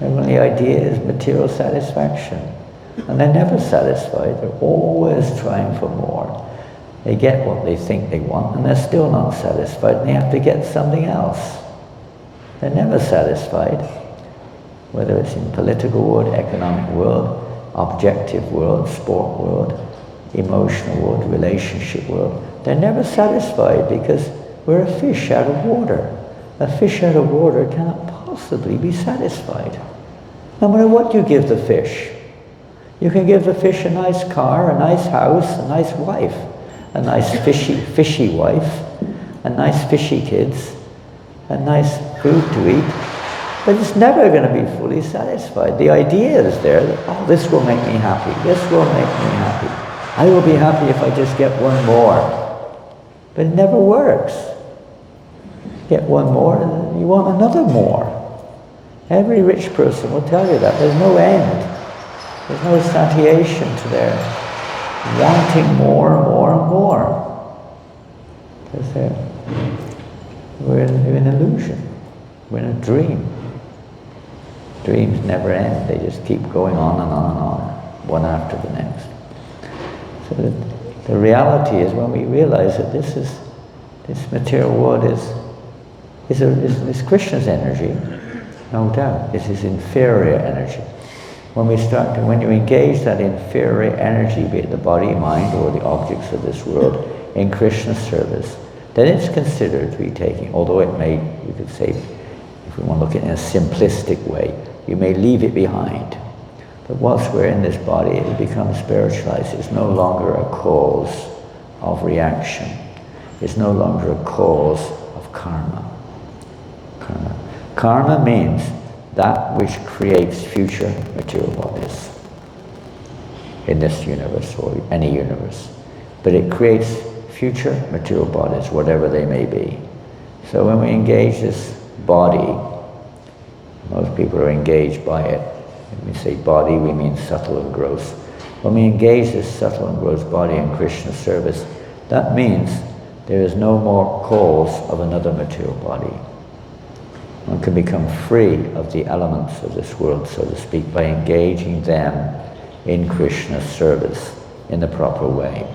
Their only idea is material satisfaction. And they're never satisfied. They're always trying for more. They get what they think they want, and they're still not satisfied, and they have to get something else. They're never satisfied. Whether it's in political world, economic world, objective world, sport world, emotional world, relationship world. They're never satisfied because we're a fish out of water. A fish out of water cannot possibly be satisfied. No matter what you give the fish. You can give the fish a nice car, a nice house, a nice wife, a nice fishy wife, a nice fishy kids, a nice food to eat, but it's never going to be fully satisfied. The idea is there that, this will make me happy, this will make me happy. I will be happy if I just get one more. But it never works. Get one more, and you want another more. Every rich person will tell you that. There's no end. There's no satiation to their wanting more and more and more. Because we're in an illusion. We're in a dream. Dreams never end. They just keep going on and on and on, one after the next. So the reality is, when we realize that this material world is Krishna's energy, no doubt. It's his inferior energy. When you engage that inferior energy, be it the body, mind, or the objects of this world, in Krishna's service, then it's considered to be taking, although it may, you could say, if we want to look at it in a simplistic way, you may leave it behind. But once we're in this body, it becomes spiritualized. It's no longer a cause of reaction. It's no longer a cause of karma. Karma means that which creates future material bodies in this universe or any universe. But it creates future material bodies, whatever they may be. So when we engage this body, most people are engaged by it. When we say body, we mean subtle and gross. When we engage this subtle and gross body in Krishna's service, that means there is no more cause of another material body. One can become free of the elements of this world, so to speak, by engaging them in Krishna's service in the proper way.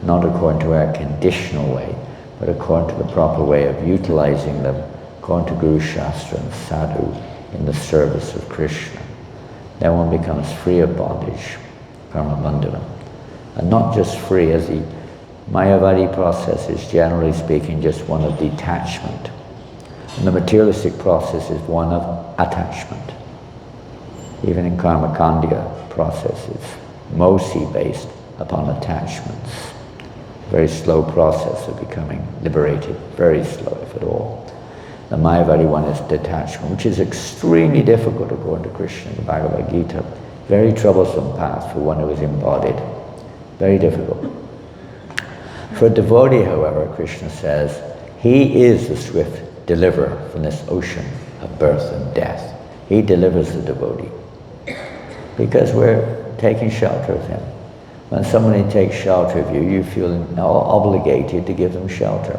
Not according to our conditional way, but according to the proper way of utilizing them, according to Guru Shastra and Sadhu, in the service of Krishna. Then one becomes free of bondage, karma bandhana. And not just free, as the Mayavadi process is generally speaking just one of detachment. And the materialistic process is one of attachment. Even in Karma Kandya process, it's mostly based upon attachments. Very slow process of becoming liberated, very slow if at all. The Mayavadi one is detachment, which is extremely difficult according to Krishna in the Bhagavad Gita. Very troublesome path for one who is embodied. Very difficult. For a devotee, however, Krishna says, he is the swift deliverer from this ocean of birth and death. He delivers the devotee. Because we're taking shelter of him. When somebody takes shelter of you, you feel obligated to give them shelter.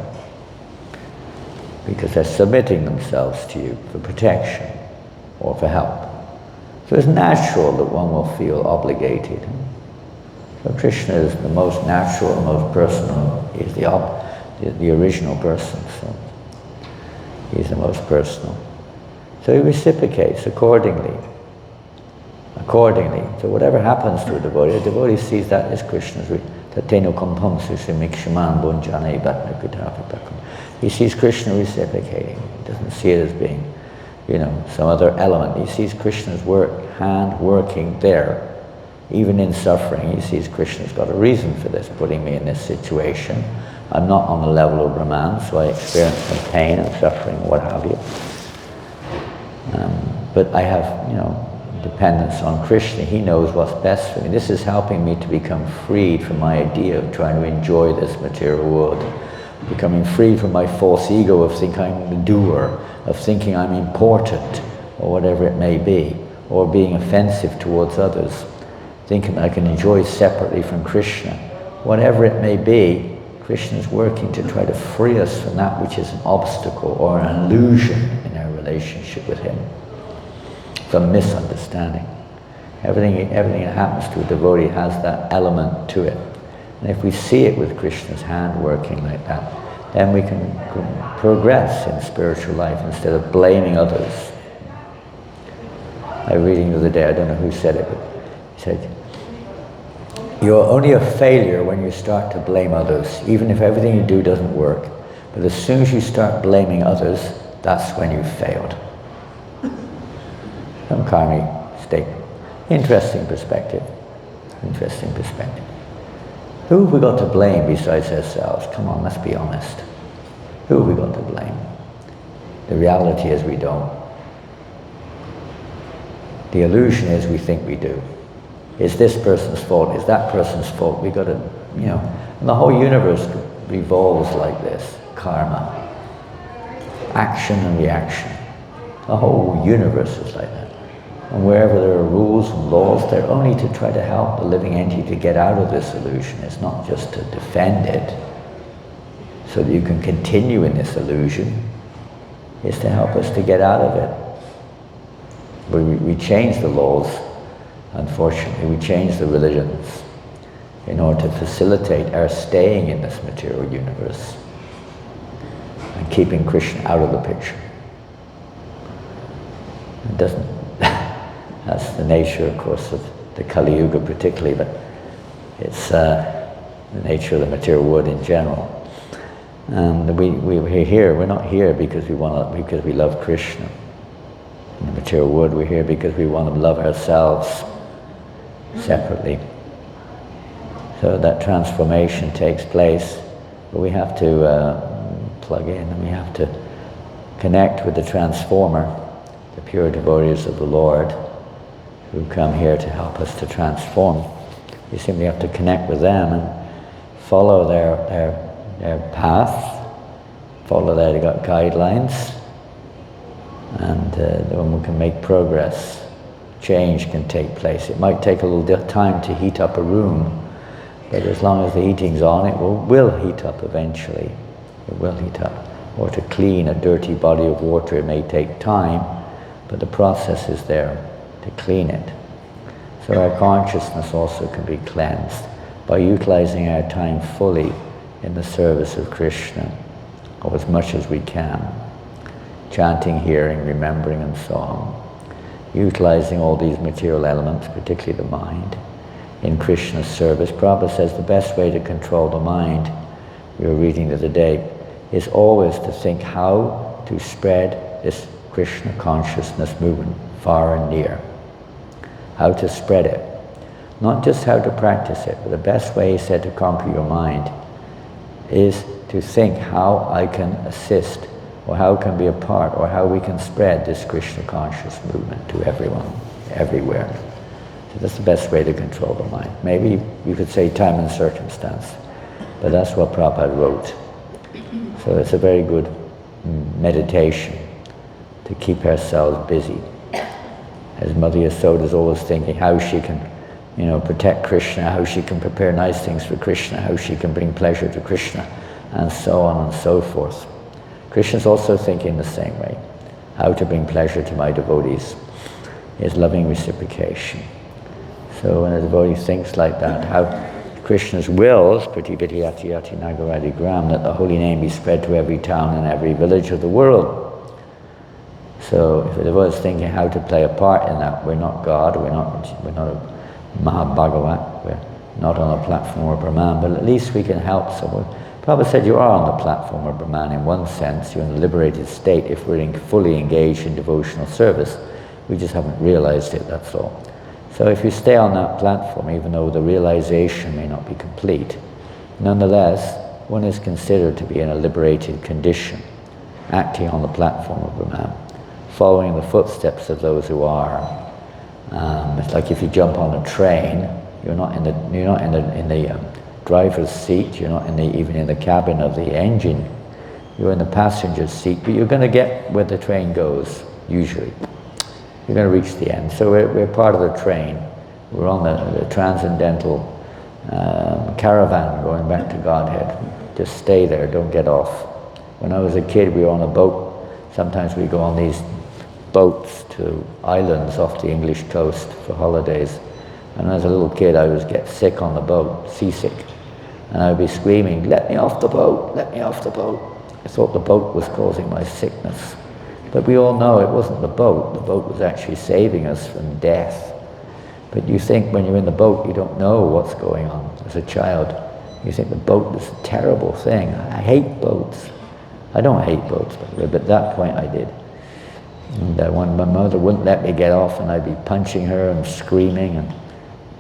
Because they're submitting themselves to you for protection or for help. So it's natural that one will feel obligated. So Krishna is the most natural, the most personal. He's the original person. So he's the most personal. So he reciprocates accordingly. So whatever happens to a devotee sees that as Krishna's. He sees Krishna reciprocating. He doesn't see it as being, some other element. He sees Krishna's hand working there. Even in suffering, he sees Krishna's got a reason for this, putting me in this situation. I'm not on the level of Brahman, so I experience some pain and suffering, what have you. But I have, dependence on Krishna. He knows what's best for me. This is helping me to become freed from my idea of trying to enjoy this material world. Becoming free from my false ego of thinking I'm the doer, of thinking I'm important, or whatever it may be, or being offensive towards others. Thinking I can enjoy separately from Krishna. Whatever it may be, Krishna is working to try to free us from that which is an obstacle or an illusion in our relationship with him. Some misunderstanding. Everything that happens to a devotee has that element to it. And if we see it with Krishna's hand working like that, then we can progress in spiritual life instead of blaming others. I was reading the other day, I don't know who said it, but he said, you're only a failure when you start to blame others, even if everything you do doesn't work. But as soon as you start blaming others, that's when you've failed. Some Karmi statement. Interesting perspective. Interesting perspective. Who have we got to blame besides ourselves? Come on, let's be honest. Who have we got to blame? The reality is we don't. The illusion is we think we do. It's this person's fault, it's that person's fault. We got to, and the whole universe revolves like this. Karma. Action and reaction. The whole universe is like that. And wherever there are rules and laws, they're only to try to help the living entity to get out of this illusion. It's not just to defend it so that you can continue in this illusion. It's to help us to get out of it. We change the laws, unfortunately. We change the religions in order to facilitate our staying in this material universe and keeping Krishna out of the picture. It doesn't. That's the nature, of course, of the Kali Yuga particularly, but it's the nature of the material world in general. And we're here. We're not here because we love Krishna. In the material world, we're here because we want to love ourselves separately. So that transformation takes place, but we have to plug in, and we have to connect with the transformer, the pure devotees of the Lord, who come here to help us to transform. We simply have to connect with them and follow their path, follow their guidelines, and then we can make progress. Change can take place. It might take a little time to heat up a room, but as long as the heating's on, it will heat up eventually. It will heat up. Or to clean a dirty body of water, it may take time, but the process is there to clean it. So our consciousness also can be cleansed by utilizing our time fully in the service of Krishna, or as much as we can. Chanting, hearing, remembering, and so on. Utilizing all these material elements, particularly the mind, in Krishna's service. Prabhupada says the best way to control the mind, we were reading the other day, is always to think how to spread this Krishna consciousness movement far and near. How to spread it. Not just how to practice it, but the best way, he said, to conquer your mind is to think how I can assist, or how can be a part, or how we can spread this Krishna conscious movement to everyone, everywhere. So that's the best way to control the mind. Maybe you could say time and circumstance, but that's what Prabhupada wrote. So it's a very good meditation to keep ourselves busy. As Mother Yasoda is always thinking how she can, protect Krishna, how she can prepare nice things for Krishna, how she can bring pleasure to Krishna, and so on and so forth. Krishna's also thinking the same way. How to bring pleasure to my devotees is loving reciprocation. So when a devotee thinks like that, how Krishna's wills, Pratipati Yati Yati Nagaradi Gram, that the holy name be spread to every town and every village of the world. So if a devotee is thinking how to play a part in that, we're not God, we're not a Mahabhagavat, we're not on a platform of Brahman, but at least we can help someone. Prabhupada said you are on the platform of Brahman in one sense, you're in a liberated state if we're fully engaged in devotional service. We just haven't realized it, that's all. So if you stay on that platform, even though the realization may not be complete, nonetheless, one is considered to be in a liberated condition, acting on the platform of Brahman, following the footsteps of those who are. It's like if you jump on a train, you're not in the driver's seat, you're not even in the cabin of the engine, you're in the passenger seat, but you're going to get where the train goes, usually. You're going to reach the end. So we're part of the train. We're on the transcendental caravan going back to Godhead. Just stay there, don't get off. When I was a kid, we were on a boat. Sometimes we go on these boats to islands off the English coast for holidays. And as a little kid, I would get sick on the boat, seasick. And I would be screaming, "Let me off the boat, let me off the boat." I thought the boat was causing my sickness. But we all know it wasn't the boat was actually saving us from death. But you think when you're in the boat, you don't know what's going on. As a child, you think the boat is a terrible thing. I hate boats. I don't hate boats, but at that point I did. And when my mother wouldn't let me get off, and I'd be punching her and screaming and,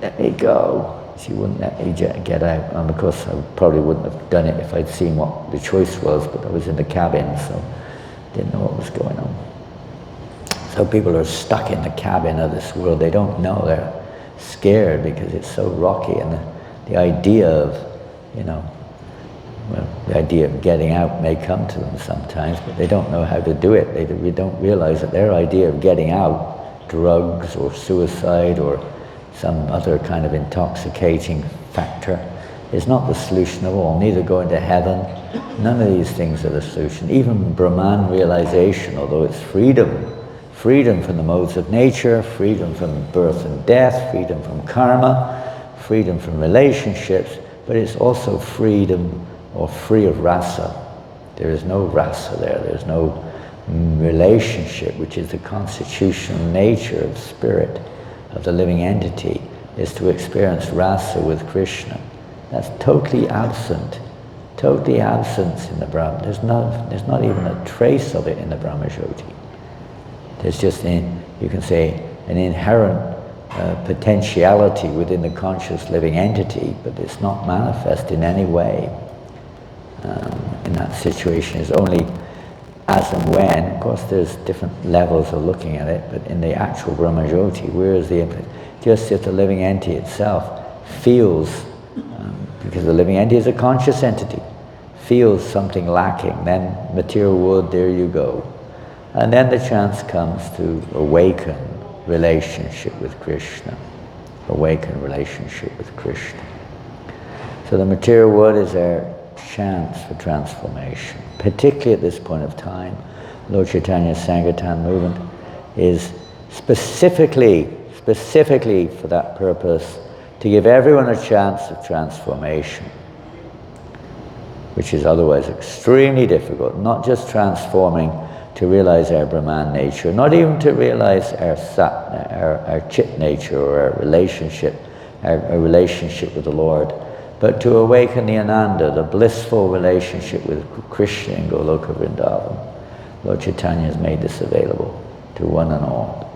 "Let me go." She wouldn't let me get out. And of course, I probably wouldn't have done it if I'd seen what the choice was, but I was in the cabin, so didn't know what was going on. So people are stuck in the cabin of this world. They don't know. They're scared because it's so rocky, and the idea of, the idea of getting out may come to them sometimes, but they don't know how to do it. They don't realize that their idea of getting out, drugs or suicide or some other kind of intoxicating factor, is not the solution at all. Neither going to heaven, none of these things are the solution. Even Brahman realization, although it's freedom from the modes of nature, freedom from birth and death, freedom from karma, freedom from relationships, but it's also freedom or free of rasa. There is no rasa there. There's no relationship, which is the constitutional nature of spirit. of the living entity is to experience rasa with Krishna. That's totally absent in the Brahma. There's not even a trace of it in the Brahmajyoti. There's just, you can say, an inherent potentiality within the conscious living entity, but it's not manifest in any way. In that situation is only as and when, of course there's different levels of looking at it, but in the actual Brahmajyoti, where is the, just if the living entity itself feels, because the living entity is a conscious entity, feels something lacking, then material world, there you go. And then the chance comes to awaken relationship with Krishna. Awaken relationship with Krishna. So the material world is our chance for transformation. Particularly at this point of time, Lord Chaitanya's Sankirtan movement is specifically for that purpose, to give everyone a chance of transformation, which is otherwise extremely difficult. Not just transforming to realize our Brahman nature, not even to realize our chit nature or our relationship with the Lord, but to awaken the Ananda, the blissful relationship with Krishna in Goloka Vrindavan. Lord Chaitanya has made this available to one and all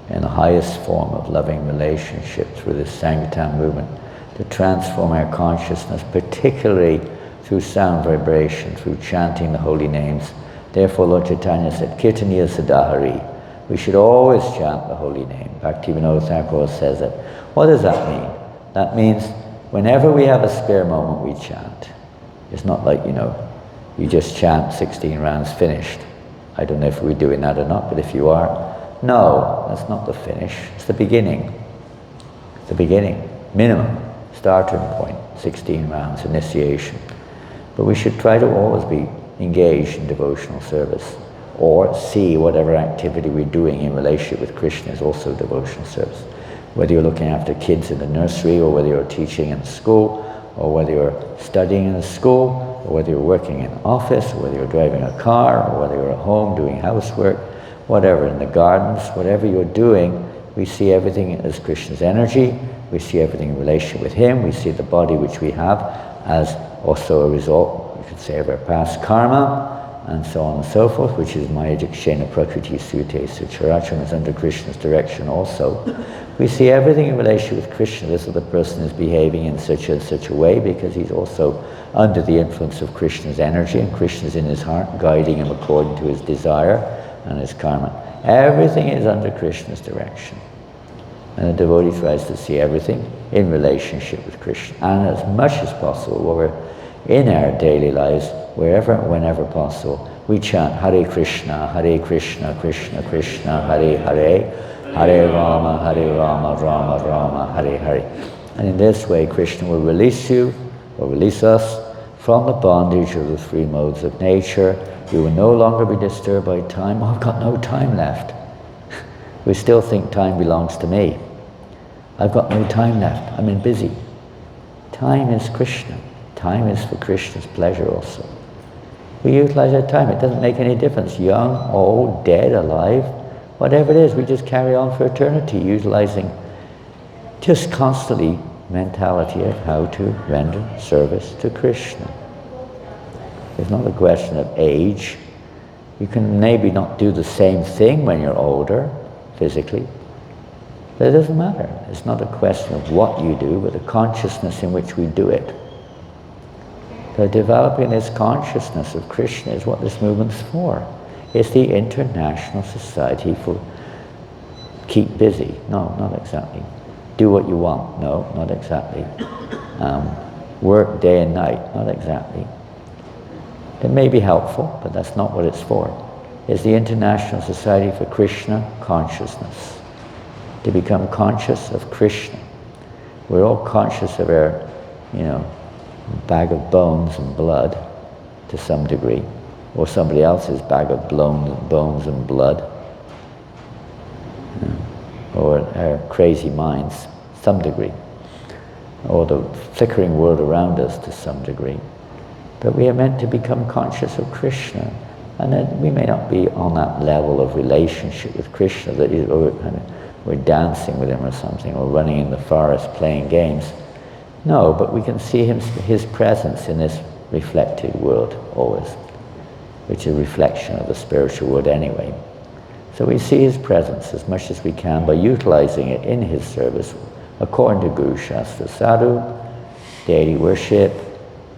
in the highest form of loving relationship through this Sankirtan movement, to transform our consciousness, particularly through sound vibration, through chanting the holy names. Therefore, Lord Chaitanya said, Kirtaniya Sadahari. We should always chant the holy name. Bhaktivinoda Thakur says it. What does that mean? That means whenever we have a spare moment, we chant. It's not like, you just chant 16 rounds, finished. I don't know if we're doing that or not, but if you are, no, that's not the finish. It's the beginning. It's the beginning. Minimum. Starting point. 16 rounds, initiation. But we should try to always be engaged in devotional service, or see whatever activity we're doing in relationship with Krishna is also devotional service. Whether you're looking after kids in the nursery, or whether you're teaching in school, or whether you're studying in a school, or whether you're working in an office, or whether you're driving a car, or whether you're at home doing housework, whatever, in the gardens, whatever you're doing, we see everything as Krishna's energy, we see everything in relation with him, we see the body which we have as also a result, you could say, of our past karma, and so on and so forth, which is Maya Dikshena Prakriti Sute Sucharacharam, is under Krishna's direction also. We see everything in relation with Krishna. This other person is behaving in such and such a way because he's also under the influence of Krishna's energy, and Krishna's in his heart, guiding him according to his desire and his karma. Everything is under Krishna's direction. And the devotee tries to see everything in relationship with Krishna. And as much as possible, while we're in our daily lives, wherever and whenever possible, we chant Hare Krishna, Krishna Krishna, Hare Hare, Hare Rama, Rama Rama, Hare Hare. And in this way, Krishna will release you, or release us, from the bondage of the three modes of nature. You will no longer be disturbed by time. Oh, I've got no time left. We still think time belongs to me. I've got no time left. I'm busy. Time is Krishna. Time is for Krishna's pleasure also. We utilize our time. It doesn't make any difference. Young, old, dead, alive, whatever it is, we just carry on for eternity, utilizing just constantly mentality of how to render service to Krishna. It's not a question of age. You can maybe not do the same thing when you're older, physically, but it doesn't matter. It's not a question of what you do, but the consciousness in which we do it. So developing this consciousness of Krishna is what this movement's for. It's the International Society for keep busy. No, not exactly. Do what you want. No, not exactly. Work day and night. Not exactly. It may be helpful, but that's not what it's for. It's the International Society for Krishna Consciousness. To become conscious of Krishna. We're all conscious of our, bag of bones and blood to some degree, or somebody else's bag of bones and blood, or our crazy minds, some degree, or the flickering world around us to some degree. But we are meant to become conscious of Krishna, and then we may not be on that level of relationship with Krishna that is we're dancing with him or something, or running in the forest playing games. No, but we can see his presence in this reflected world always, which is a reflection of the spiritual world anyway. So we see his presence as much as we can by utilizing it in his service according to Guru Shastra Sadhu, deity worship,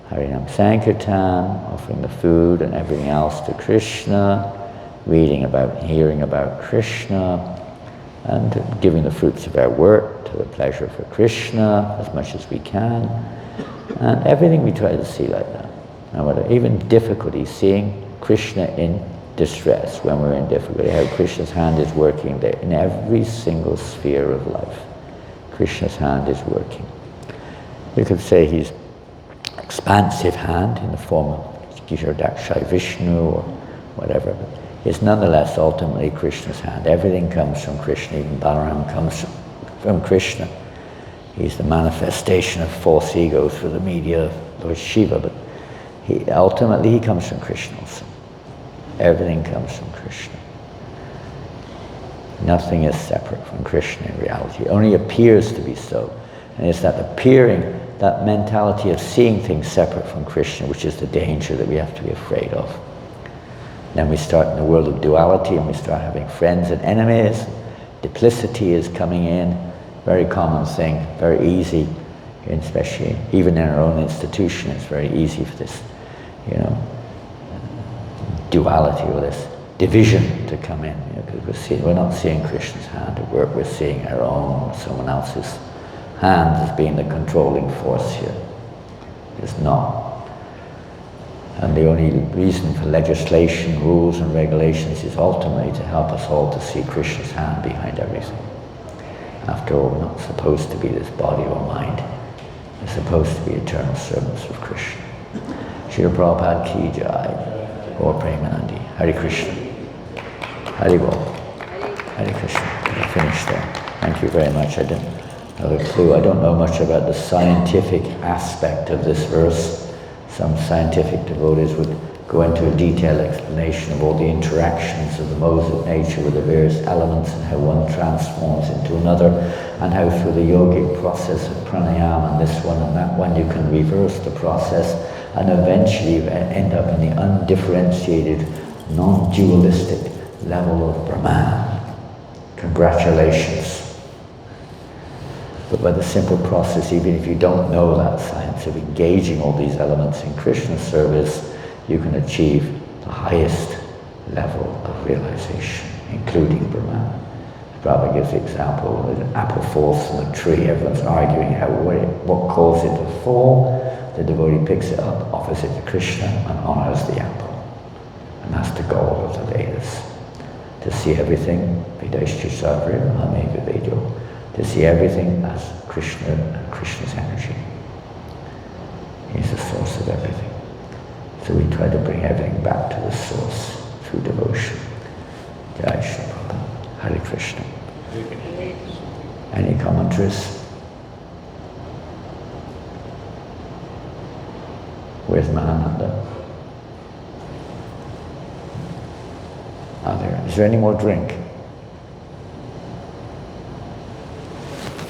Harinam Sankirtan, offering the food and everything else to Krishna, reading about, hearing about Krishna, and giving the fruits of our work to the pleasure for Krishna as much as we can. And everything we try to see like that. And even difficulty, seeing Krishna in distress when we're in difficulty, how Krishna's hand is working there in every single sphere of life. Krishna's hand is working. You could say his expansive hand in the form of Gishardakshai Vishnu or whatever. It's nonetheless ultimately Krishna's hand. Everything comes from Krishna, even Balaram comes from Krishna. He's the manifestation of false egos for the media of Lord Shiva, but ultimately he comes from Krishna also. Everything comes from Krishna. Nothing is separate from Krishna in reality. It only appears to be so. And it's that appearing, that mentality of seeing things separate from Krishna, which is the danger that we have to be afraid of. Then we start in the world of duality and we start having friends and enemies. Duplicity is coming in, very common thing, very easy, especially even in our own institution, it's very easy for this, duality or this division to come in, because we're not seeing Krishna's hand at work, we're seeing our own or someone else's hand as being the controlling force here. It's not. And the only reason for legislation, rules and regulations is ultimately to help us all to see Krishna's hand behind everything. After all, we're not supposed to be this body or mind. We're supposed to be eternal servants of Krishna. Srila Prabhupada ki jai. Or Premanandi. Hare Krishna. Hare Bol. Hare Krishna. I finished there. Thank you very much. I didn't have a clue. I don't know much about the scientific aspect of this verse. Some scientific devotees would go into a detailed explanation of all the interactions of the modes of nature with the various elements and how one transforms into another, and how through the yogic process of pranayama and this one and that one you can reverse the process and eventually end up in the undifferentiated, non-dualistic level of Brahman. Congratulations. But by the simple process, even if you don't know that science of engaging all these elements in Krishna's service, you can achieve the highest level of realization, including Brahman. Prabhupada gives the example that an apple falls from a tree, everyone's arguing what caused it to fall. The devotee picks it up, offers it to Krishna, and honors the apple. And that's the goal of the Vedas. To see everything, Vedaishcha Savrim, Hame Vivedo, to see everything as Krishna and Krishna's energy. He's the source of everything. So we try to bring everything back to the source through devotion. Jai Shri Prabhupada. Hare Krishna. Any commentaries? Where's Mahananda? Is there any more drink?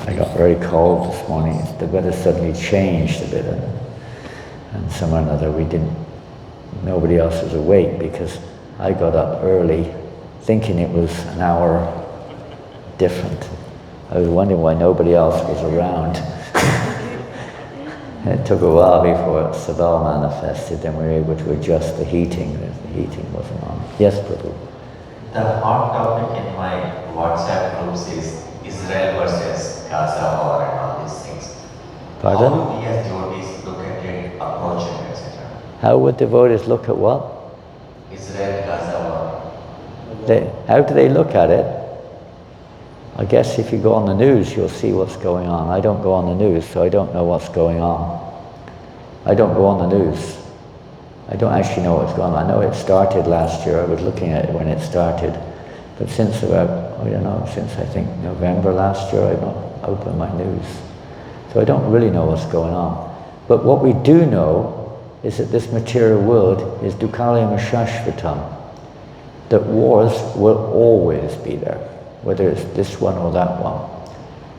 I got very cold this morning. The weather suddenly changed a bit, and somehow or another nobody else was awake because I got up early thinking it was an hour different. I was wondering why nobody else was around. It took a while before Sabal manifested, then we were able to adjust the heating. The heating wasn't on. Yes, Prabhu? The hot topic in my WhatsApp groups is Israel versus Gaza war and all these things. Pardon? How do we as devotees look at it, approach it, etc.? How would devotees look at what? Israel, Gaza war. How do they look at it? I guess if you go on the news, you'll see what's going on. I don't go on the news, so I don't know what's going on. I don't go on the news. I don't actually know what's going on. I know it started last year. I was looking at it when it started. But since since I think November last year, I've not opened my news. So I don't really know what's going on. But what we do know is that this material world is dukkhalayam shashvatam. That wars will always be there. whether it's this one or that one.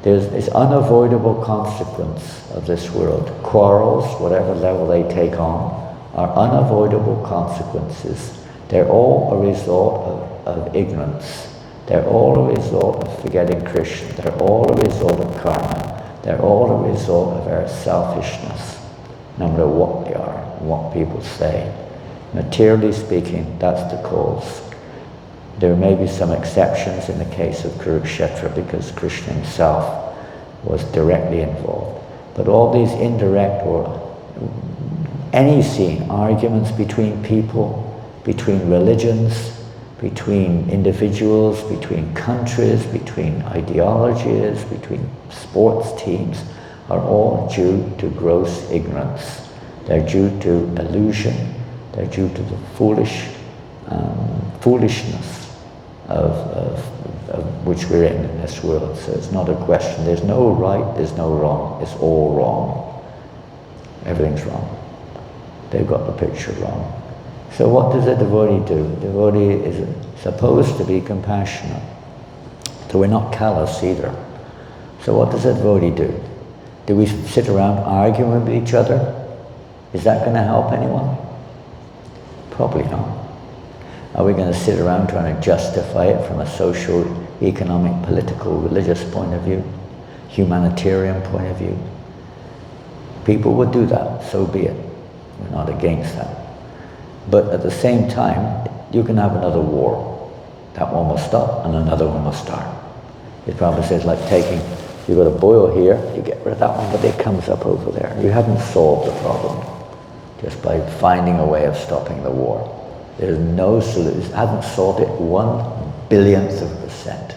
There's this unavoidable consequence of this world. Quarrels, whatever level they take on, are unavoidable consequences. They're all a result of ignorance. They're all a result of forgetting Krishna. They're all a result of karma. They're all a result of our selfishness, no matter what they are, what people say. Materially speaking, that's the cause. There may be some exceptions in the case of Kurukshetra because Krishna himself was directly involved. But all these indirect or any scene, arguments between people, between religions, between individuals, between countries, between ideologies, between sports teams, are all due to gross ignorance. They're due to illusion. They're due to the foolishness of which we're in this world. So it's not a question. There's no right, there's no wrong. It's all wrong. Everything's wrong. They've got the picture wrong. So what does a devotee do? The devotee is supposed to be compassionate. So we're not callous either. So what does a devotee do? Do we sit around arguing with each other? Is that going to help anyone? Probably not. Are we going to sit around trying to justify it from a social, economic, political, religious point of view? Humanitarian point of view? People would do that, so be it. We're not against that. But at the same time, you can have another war. That one will stop and another one will start. It probably says like taking, you've got a boil here, you get rid of that one, but it comes up over there. You haven't solved the problem just by finding a way of stopping the war. There's no solution. It hasn't solved it 1/10000000%.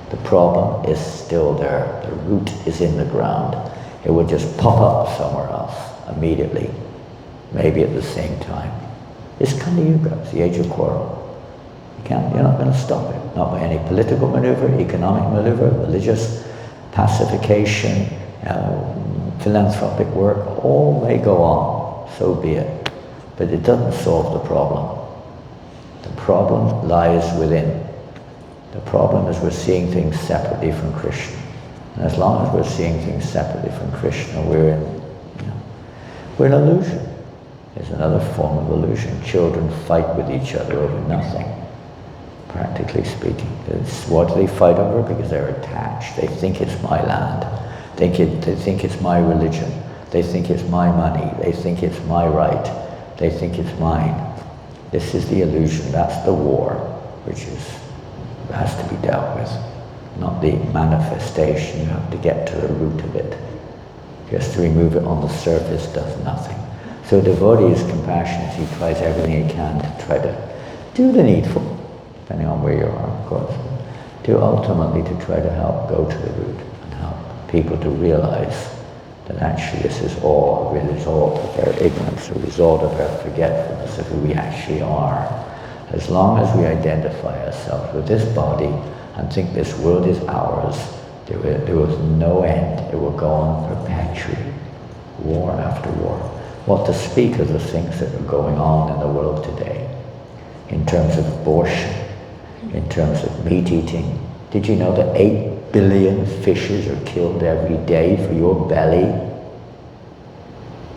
The problem is still there. The root is in the ground. It would just pop up somewhere else immediately, maybe at the same time. It's Kali Yuga, it's the age of quarrel. You're not going to stop it. Not by any political maneuver, economic maneuver, religious pacification, philanthropic work, all may go on, so be it. But it doesn't solve the problem. The problem lies within. The problem is we're seeing things separately from Krishna. And as long as we're seeing things separately from Krishna, we're in illusion. There's another form of illusion. Children fight with each other over nothing, practically speaking. What do they fight over? Because they're attached. They think it's my land. They think it's my religion. They think it's my money. They think it's my right. They think it's mine. This is the illusion. That's the war, which has to be dealt with. Not the manifestation. You have to get to the root of it. Just to remove it on the surface does nothing. So a devotee is compassionate. He tries everything he can to try to do the needful, depending on where you are, of course, to ultimately to try to help go to the root and help people to realize that actually this is all a result of their ignorance, a result of our forgetfulness of who we actually are. As long as we identify ourselves with this body and think this world is ours, there was no end. It will go on perpetually, war after war. What to speak of the things that are going on in the world today, in terms of abortion, in terms of meat eating. Did you know that 8 billion fishes are killed every day for your belly?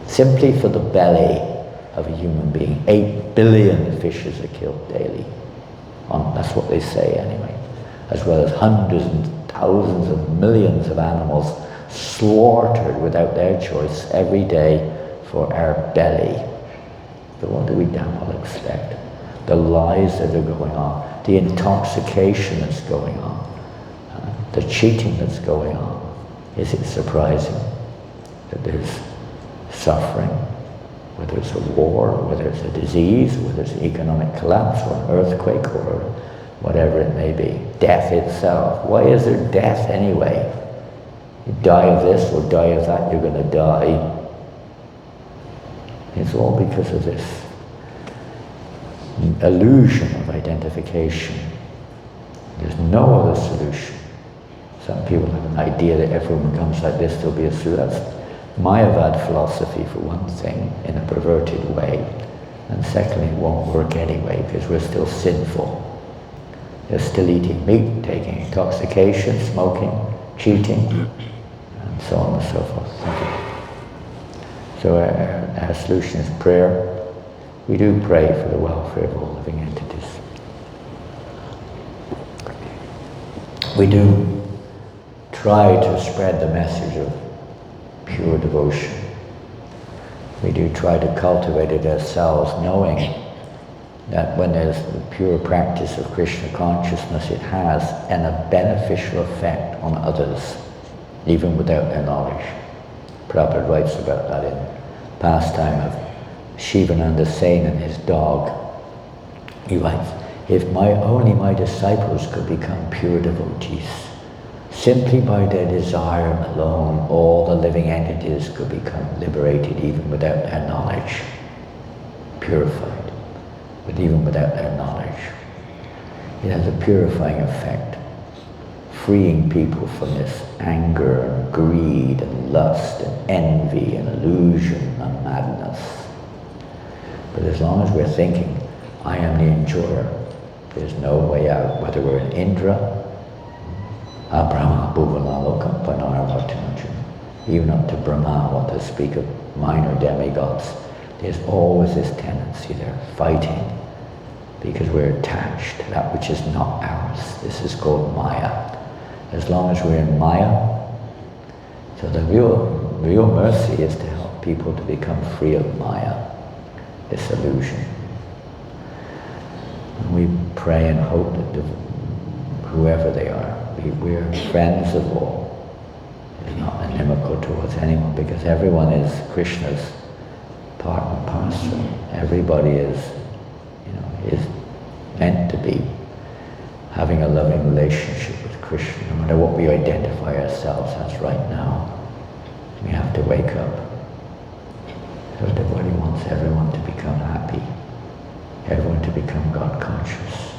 Simply for the belly of a human being. 8 billion fishes are killed daily. That's what they say anyway. As well as hundreds and thousands of millions of animals slaughtered without their choice every day for our belly. But what do we damn well expect? The lies that are going on, the intoxication that's going on, the cheating that's going on. Is it surprising that there's suffering, whether it's a war, whether it's a disease, whether it's an economic collapse or an earthquake or whatever it may be, death itself. Why is there death anyway? You die of this or die of that, you're going to die. It's all because of this illusion of identification. There's no other solution. Some people have an idea that everyone becomes like this, there'll be a solution. That's Mayavad philosophy, for one thing, in a perverted way. And secondly, it won't work anyway, because we're still sinful. They're still eating meat, taking intoxication, smoking, cheating, and so on and so forth. Thank you. So our solution is prayer. We do pray for the welfare of all living entities. We do try to spread the message of pure devotion. We do try to cultivate it ourselves, knowing that when there's the pure practice of Krishna consciousness, it has a beneficial effect on others, even without their knowledge. Prabhupada writes about that in Pastime of Shivananda Sen and his dog. He writes, if only my disciples could become pure devotees, simply by their desire alone, all the living entities could become liberated even without their knowledge, purified, but even without their knowledge. It has a purifying effect, freeing people from this anger and greed and lust and envy and illusion and madness. But as long as we're thinking, I am the enjoyer, there's no way out, whether we're in Indra, Brahma, Bhuvanaloka, Panarvatanajana, even up to Brahma, what to speak of minor demigods, there's always this tendency there, fighting, because we're attached to that which is not ours. This is called Maya. As long as we're in Maya, so the real mercy is to help people to become free of Maya, this illusion. And we pray and hope that whoever they are, we're friends of all. It's not inimical towards anyone, because everyone is Krishna's part and parcel. Everybody is meant to be having a loving relationship with Krishna, no matter what we identify ourselves as right now. We have to wake up. So the devotee wants everyone to become happy, everyone to become God conscious,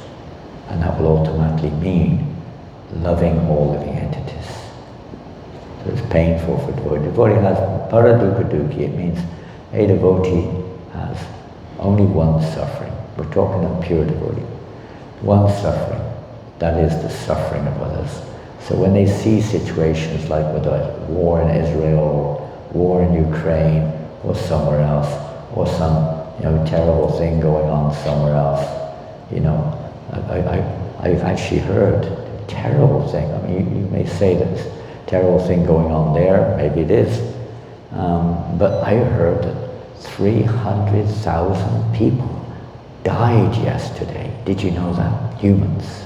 and that will automatically mean loving all living entities. So it's painful for devotee. Devotee has paradukkha dukhi. It means a devotee has only one suffering. We're talking of pure devotee. One suffering, that is the suffering of others. So when they see situations like with a war in Israel, war in Ukraine, or somewhere else, or some terrible thing going on somewhere else, I've actually heard a terrible thing. I mean, you may say that it's a terrible thing going on there, maybe it is, but I heard that 300,000 people died yesterday. Did you know that? Humans.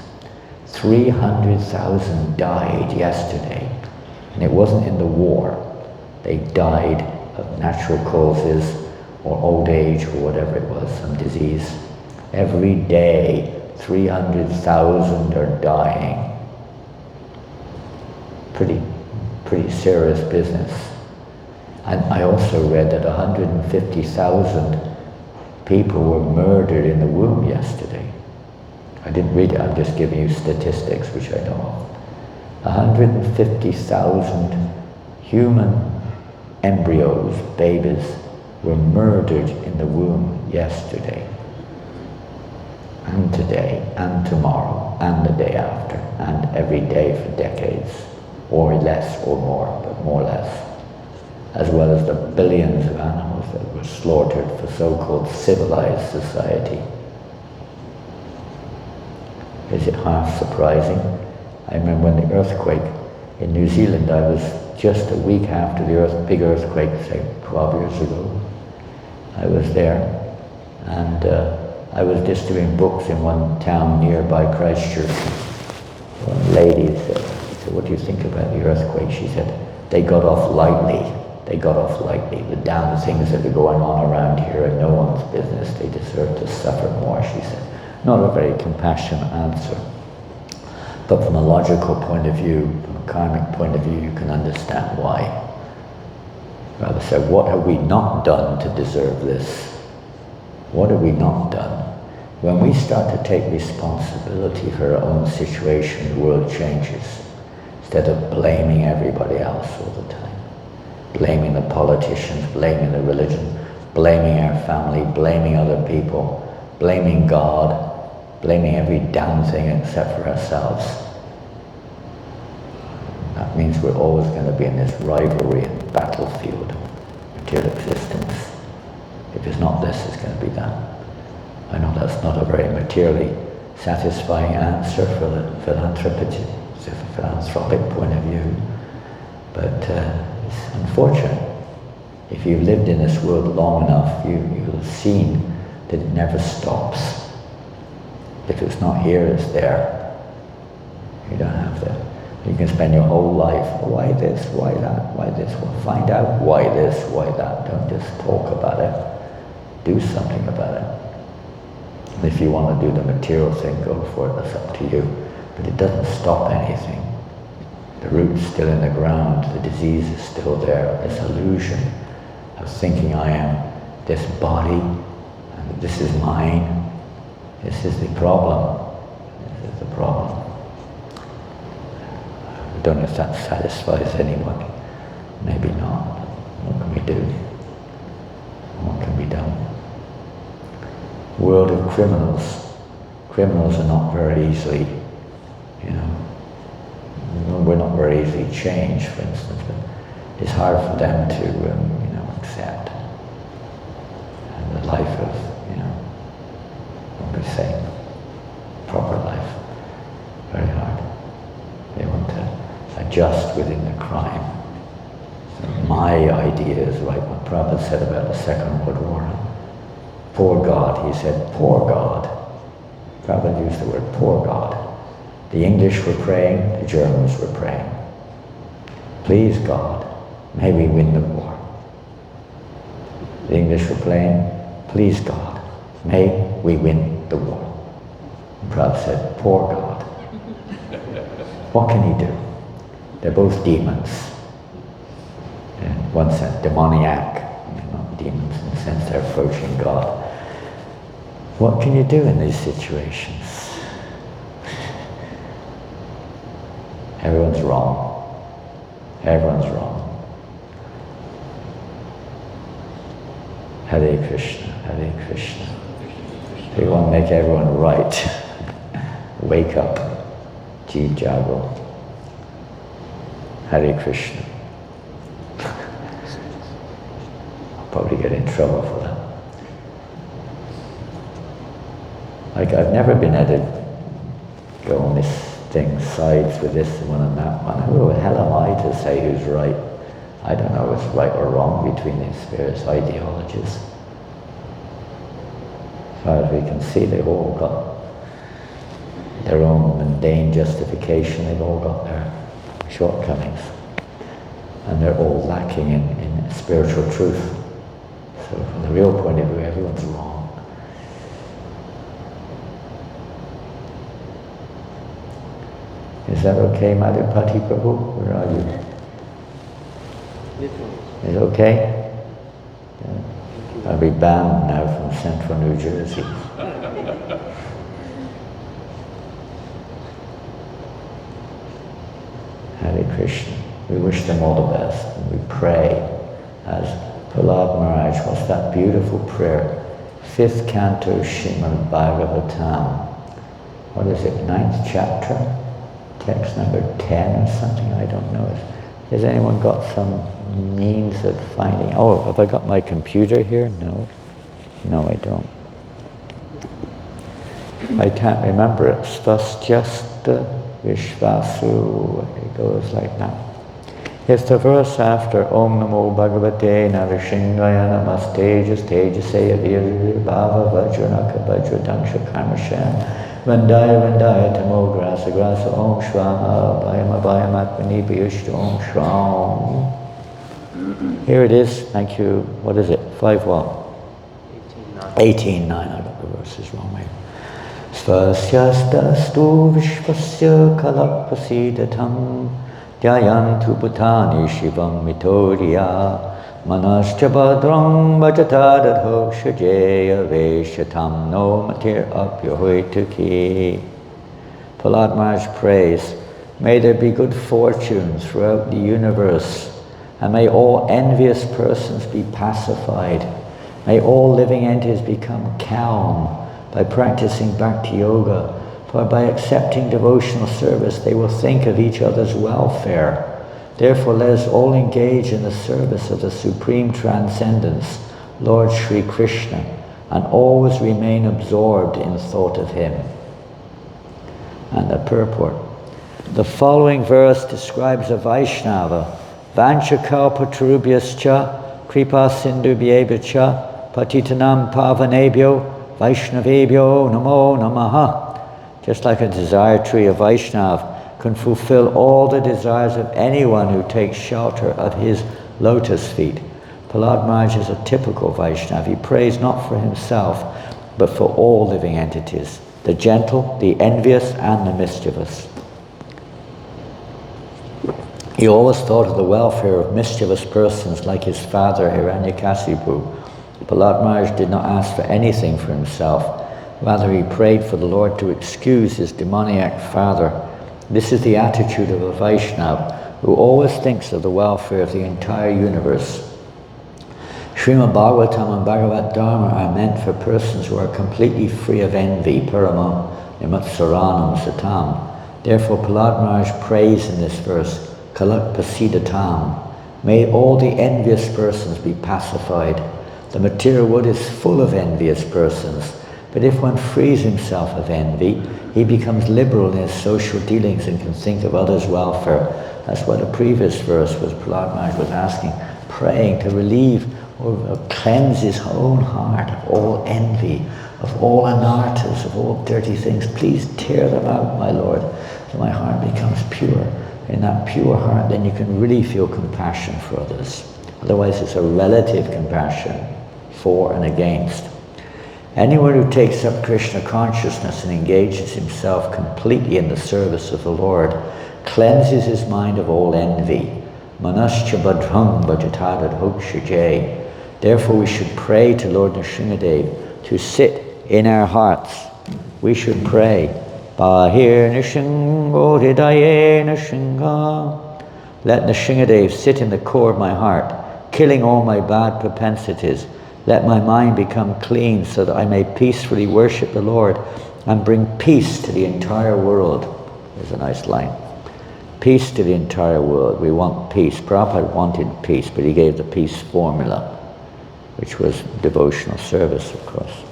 300,000 died yesterday. And it wasn't in the war. They died of natural causes or old age or whatever it was, some disease. Every day, 300,000 are dying. Pretty serious business. And I also read that 150,000 people were murdered in the womb yesterday. I didn't read it, I'm just giving you statistics which I know of. 150,000 human embryos, babies, were murdered in the womb yesterday, and today, and tomorrow, and the day after, and every day for decades, or less or more, but more or less. As well as the billions of animals that were slaughtered for so-called civilized society. Is it half surprising? I remember when the earthquake in New Zealand, I was just a week after the big earthquake, say 12 years ago. I was there, and I was distributing books in one town nearby Christchurch. One lady said, what do you think about the earthquake? She said, they got off lightly. They got off lightly. The damn things that are going on around here are no one's business. They deserve to suffer more, she said. Not a very compassionate answer. But from a logical point of view, from a karmic point of view, you can understand why. Rather said, what have we not done to deserve this? What have we not done? When we start to take responsibility for our own situation, the world changes. Instead of blaming everybody else all the time. Blaming the politicians, blaming the religion, blaming our family, blaming other people, blaming God. blaming every damn thing except for ourselves. That means we're always going to be in this rivalry and battlefield of material existence. If it's not this, it's going to be that. I know that's not a very materially satisfying answer for the philanthropic point of view, but it's unfortunate. If you've lived in this world long enough, you'll have seen that it never stops. If it's not here, it's there. You don't have to. You can spend your whole life, why this, why that, why this. Well, find out why this, why that. Don't just talk about it. Do something about it. And if you want to do the material thing, go for it. That's up to you. But it doesn't stop anything. The root's still in the ground. The disease is still there. This illusion of thinking I am this body, and this is mine. This is the problem. This is the problem. I don't know if that satisfies anyone. Maybe not. What can we do? What can be done? World of criminals. Criminals are not very easily, we're not very easily changed, for instance, but it's hard for them to, accept. And the life of, what we say, proper life, very hard. They want to adjust within the crime. So my idea is like what Prabhupada said about the Second World War. Poor God, he said, poor God. Prabhupada used the word poor God. The English were praying, the Germans were praying. Please God, may we win the war. The English were praying, please God, may we win the war. And Prabhupada said, poor God. What can he do? They're both demons. In one sense, demoniac. Not demons in the sense they're approaching God. What can you do in these situations? Everyone's wrong. Everyone's wrong. Hare Krishna, Hare Krishna. We want to make everyone right. Wake up. Jeev Jagro. Hare Krishna. I'll probably get in trouble for that. Like, I've never been able to go on this thing, sides with this one and that one. Who the hell am I to say who's right? I don't know if it's right or wrong between these various ideologies. As far as we can see, they've all got their own mundane justification. They've all got their shortcomings. And they're all lacking in spiritual truth. So from the real point of view, everyone's wrong. Is that okay, Madhupati Prabhu? Where are you? Is it okay? Yeah. I'll be banned now from central New Jersey. Hare Krishna. We wish them all the best, and we pray as Prahlad Maharaj. What's that beautiful prayer? 5th canto Srimad Bhagavatam. What is it, 9th chapter? Text number 10 or something, I don't know. Has anyone got some means of finding? Oh, have I got my computer here? No. No, I don't. I can't remember it. Svastyasta Vishvasu. It goes like that. It's the verse after Om Namo Bhagavate Narishingaya Namastejas Tejasaya Virbhava Vajranaka Vajradangsha Karmashan Vandaya Vandaya Tamo Grasa Grasa Om Shvama Bhayama Bhayamatmani Piyushta Om Shvam. Here it is, thank you. What is it? 5 what? 18:9. I got the verses wrong, maybe. Svasyastastu Vishvasya Kalapasidatam Dhyayantu Bhutani Shivam Mitoriya Manascha Bhadram Bhajatadadho Shajeya Veshatam No Matir Apyahoituki. Prahlad Maharaj prays, may there be good fortune throughout the universe, and may all envious persons be pacified. May all living entities become calm by practicing Bhakti Yoga, for by accepting devotional service they will think of each other's welfare. Therefore let us all engage in the service of the Supreme Transcendence, Lord Sri Krishna, and always remain absorbed in thought of him. And the purport. The following verse describes a Vaishnava. Vanchakalpatarubhyascha kripa sindhubhyeva patitanam pavanebhyo vaishnavebhyo namo namaha. Just like a desire tree of Vaishnav can fulfill all the desires of anyone who takes shelter of his lotus feet. Prahlad Maharaj is a typical Vaishnava. He prays not for himself, but for all living entities, the gentle, the envious, and the mischievous. He always thought of the welfare of mischievous persons like his father Hiranyakasipu. Prahlad Maharaj did not ask for anything for himself. Rather, he prayed for the Lord to excuse his demoniac father. This is the attitude of a Vaishnava who always thinks of the welfare of the entire universe. Srimad Bhagavatam and Bhagavad Dharma are meant for persons who are completely free of envy, paramam nimatsaranam satam. Therefore, Prahlad Maharaj prays in this verse, Kalak Pasidatam. May all the envious persons be pacified. The material world is full of envious persons, but if one frees himself of envy, he becomes liberal in his social dealings and can think of others' welfare. That's what the previous verse was. Prahlad Maharaj was asking, praying to relieve or cleanse his own heart of all envy, of all anarthas, of all dirty things. Please tear them out, my Lord, so my heart becomes pure. In that pure heart, then you can really feel compassion for others. Otherwise, it's a relative compassion for and against. Anyone who takes up Krishna consciousness and engages himself completely in the service of the Lord cleanses his mind of all envy. Manascha badhang bhajatadad hokshaje. Therefore we should pray to Lord Nrsingadev to sit in our hearts. We should pray, Bahir Nrsingo Hridaye Nrsinga. Let Nrsingadev sit in the core of my heart, killing all my bad propensities. Let my mind become clean so that I may peacefully worship the Lord and bring peace to the entire world. There's a nice line. Peace to the entire world. We want peace. Prabhupada wanted peace, but he gave the peace formula, which was devotional service, of course.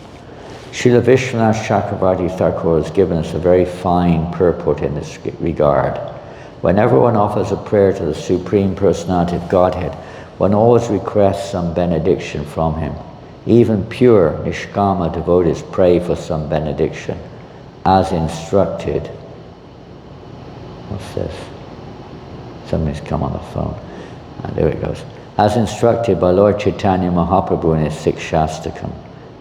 Srila Vishwanath Chakravarti Thakur has given us a very fine purport in this regard. Whenever one offers a prayer to the Supreme Personality of Godhead, one always requests some benediction from him. Even pure Nishkama devotees pray for some benediction, as instructed. What's this? Somebody's come on the phone. There it goes. As instructed by Lord Chaitanya Mahaprabhu in his sixth Shastakam.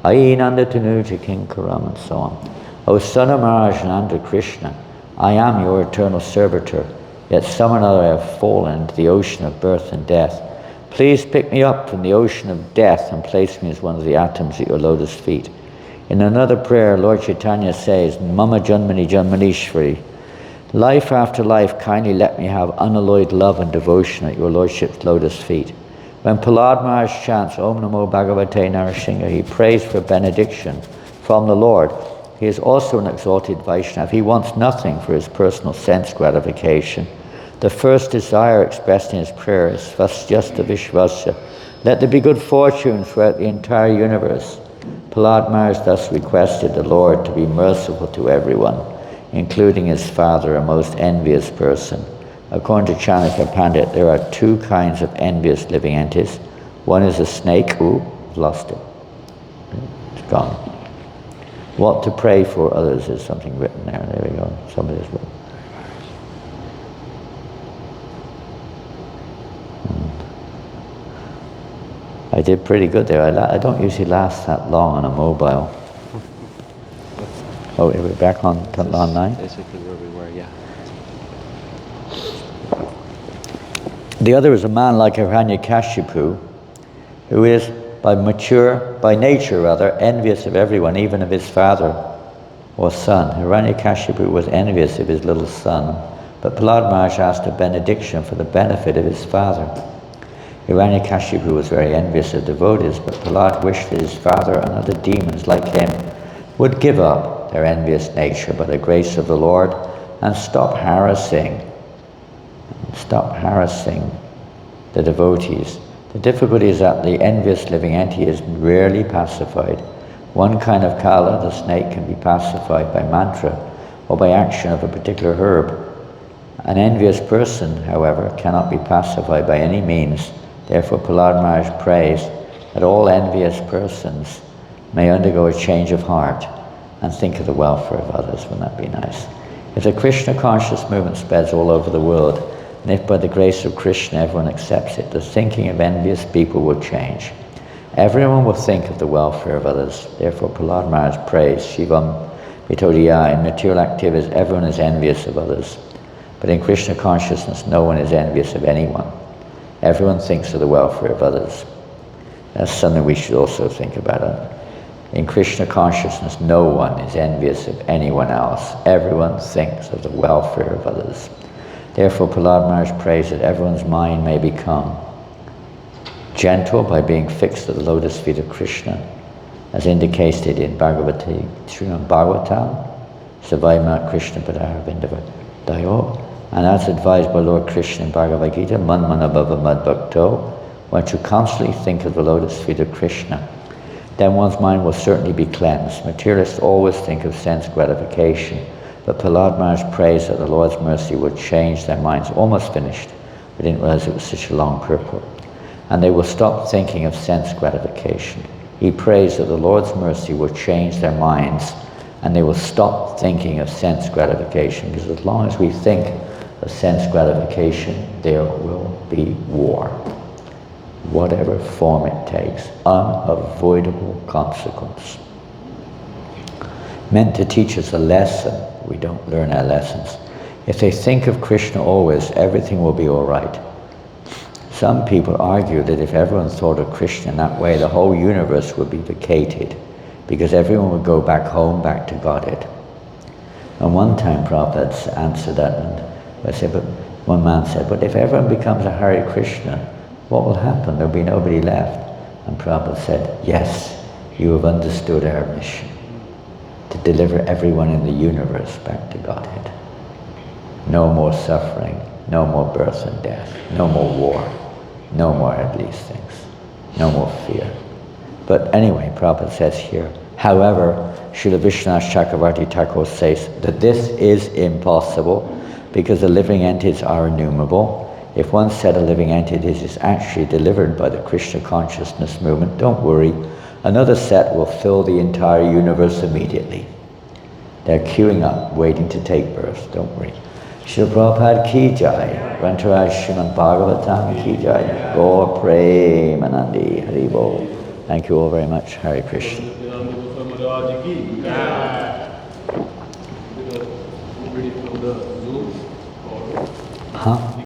Ayi Nanda Tanuja Kinkaram, and so on. O son of Maharaj Nanda Krishna, I am your eternal servitor, yet some or another I have fallen into the ocean of birth and death. Please pick me up from the ocean of death and place me as one of the atoms at your lotus feet. In another prayer, Lord Chaitanya says, Mama Janmani Janmanishvari. Life after life, kindly let me have unalloyed love and devotion at your Lordship's lotus feet. When Prahlad Maharaj chants Om Namo Bhagavate Narasingha, he prays for benediction from the Lord. He is also an exalted Vaishnava. He wants nothing for his personal sense gratification. The first desire expressed in his prayer is Svastyasta Vishvasya. Let there be good fortune throughout the entire universe. Prahlad Maharaj thus requested the Lord to be merciful to everyone, including his father, a most envious person. According to Chanakya Pandit, there are two kinds of envious living entities. One is a snake. Ooh, I've lost it. It's gone. What to pray for others is something written there. There we go. Somebody's written. I did pretty good there. I don't usually last that long on a mobile. Oh, we're back on online? Basically where we were, yeah. The other is a man like Hiranyakashipu, who is by nature, envious of everyone, even of his father or son. Hiranyakashipu was envious of his little son, but Prahlad Maharaj asked a benediction for the benefit of his father. Hiranyakashipu was very envious of devotees, but Prahlad wished that his father and other demons like him would give up their envious nature by the grace of the Lord and stop harassing the devotees. The difficulty is that the envious living entity is rarely pacified. One kind of kala, the snake, can be pacified by mantra or by action of a particular herb. An envious person, however, cannot be pacified by any means. Therefore, Prahlad Maharaj prays that all envious persons may undergo a change of heart and think of the welfare of others. Wouldn't that be nice? If the Krishna conscious movement spreads all over the world, and if by the grace of Krishna everyone accepts it, the thinking of envious people will change. Everyone will think of the welfare of others. Therefore, Prahlad Maharaj prays, Shivam Vitodiya, in material activities everyone is envious of others. But in Krishna consciousness, no one is envious of anyone. Everyone thinks of the welfare of others. That's something we should also think about. In Krishna consciousness, no one is envious of anyone else. Everyone thinks of the welfare of others. Therefore, Prahlad Maharaj prays that everyone's mind may become gentle by being fixed at the lotus feet of Krishna, as indicated in Srimad Bhagavatam, Savaima Krishna Padaravinda Dayo, and as advised by Lord Krishna in Bhagavad Gita, Man Manabhava Mad Bhakto, one should constantly think of the lotus feet of Krishna. Then one's mind will certainly be cleansed. Materialists always think of sense gratification, but Prahlad Maharaj prays that the Lord's mercy would change their minds. Almost finished. We didn't realize it was such a long purport. And they will stop thinking of sense gratification. He prays that the Lord's mercy will change their minds and they will stop thinking of sense gratification, because as long as we think of sense gratification, there will be war. Whatever form it takes, unavoidable consequence. Meant to teach us a lesson. We don't learn our lessons. If they think of Krishna always, everything will be all right. Some people argue that if everyone thought of Krishna in that way, the whole universe would be vacated, because everyone would go back home, back to Godhead. And one time Prabhupada answered that, and I said, but one man said, but if everyone becomes a Hare Krishna, what will happen? There'll be nobody left. And Prabhupada said, yes, you have understood our mission, to deliver everyone in the universe back to Godhead. No more suffering, no more birth and death, no more war, no more of these things, no more fear. But anyway, Prabhupada says here, however, Srila Vishwanath Chakravarti Thakur says that this is impossible because the living entities are innumerable. If one set of living entities is actually delivered by the Krishna consciousness movement, don't worry, another set will fill the entire universe immediately. They're queuing up, waiting to take birth, don't worry. Srila Prabhupada ki jai, Grantaraj Srimad Bhagavatam ki jai, Gaur Premanandi, Hari Bol. Thank you all very much. Hare Krishna. Huh?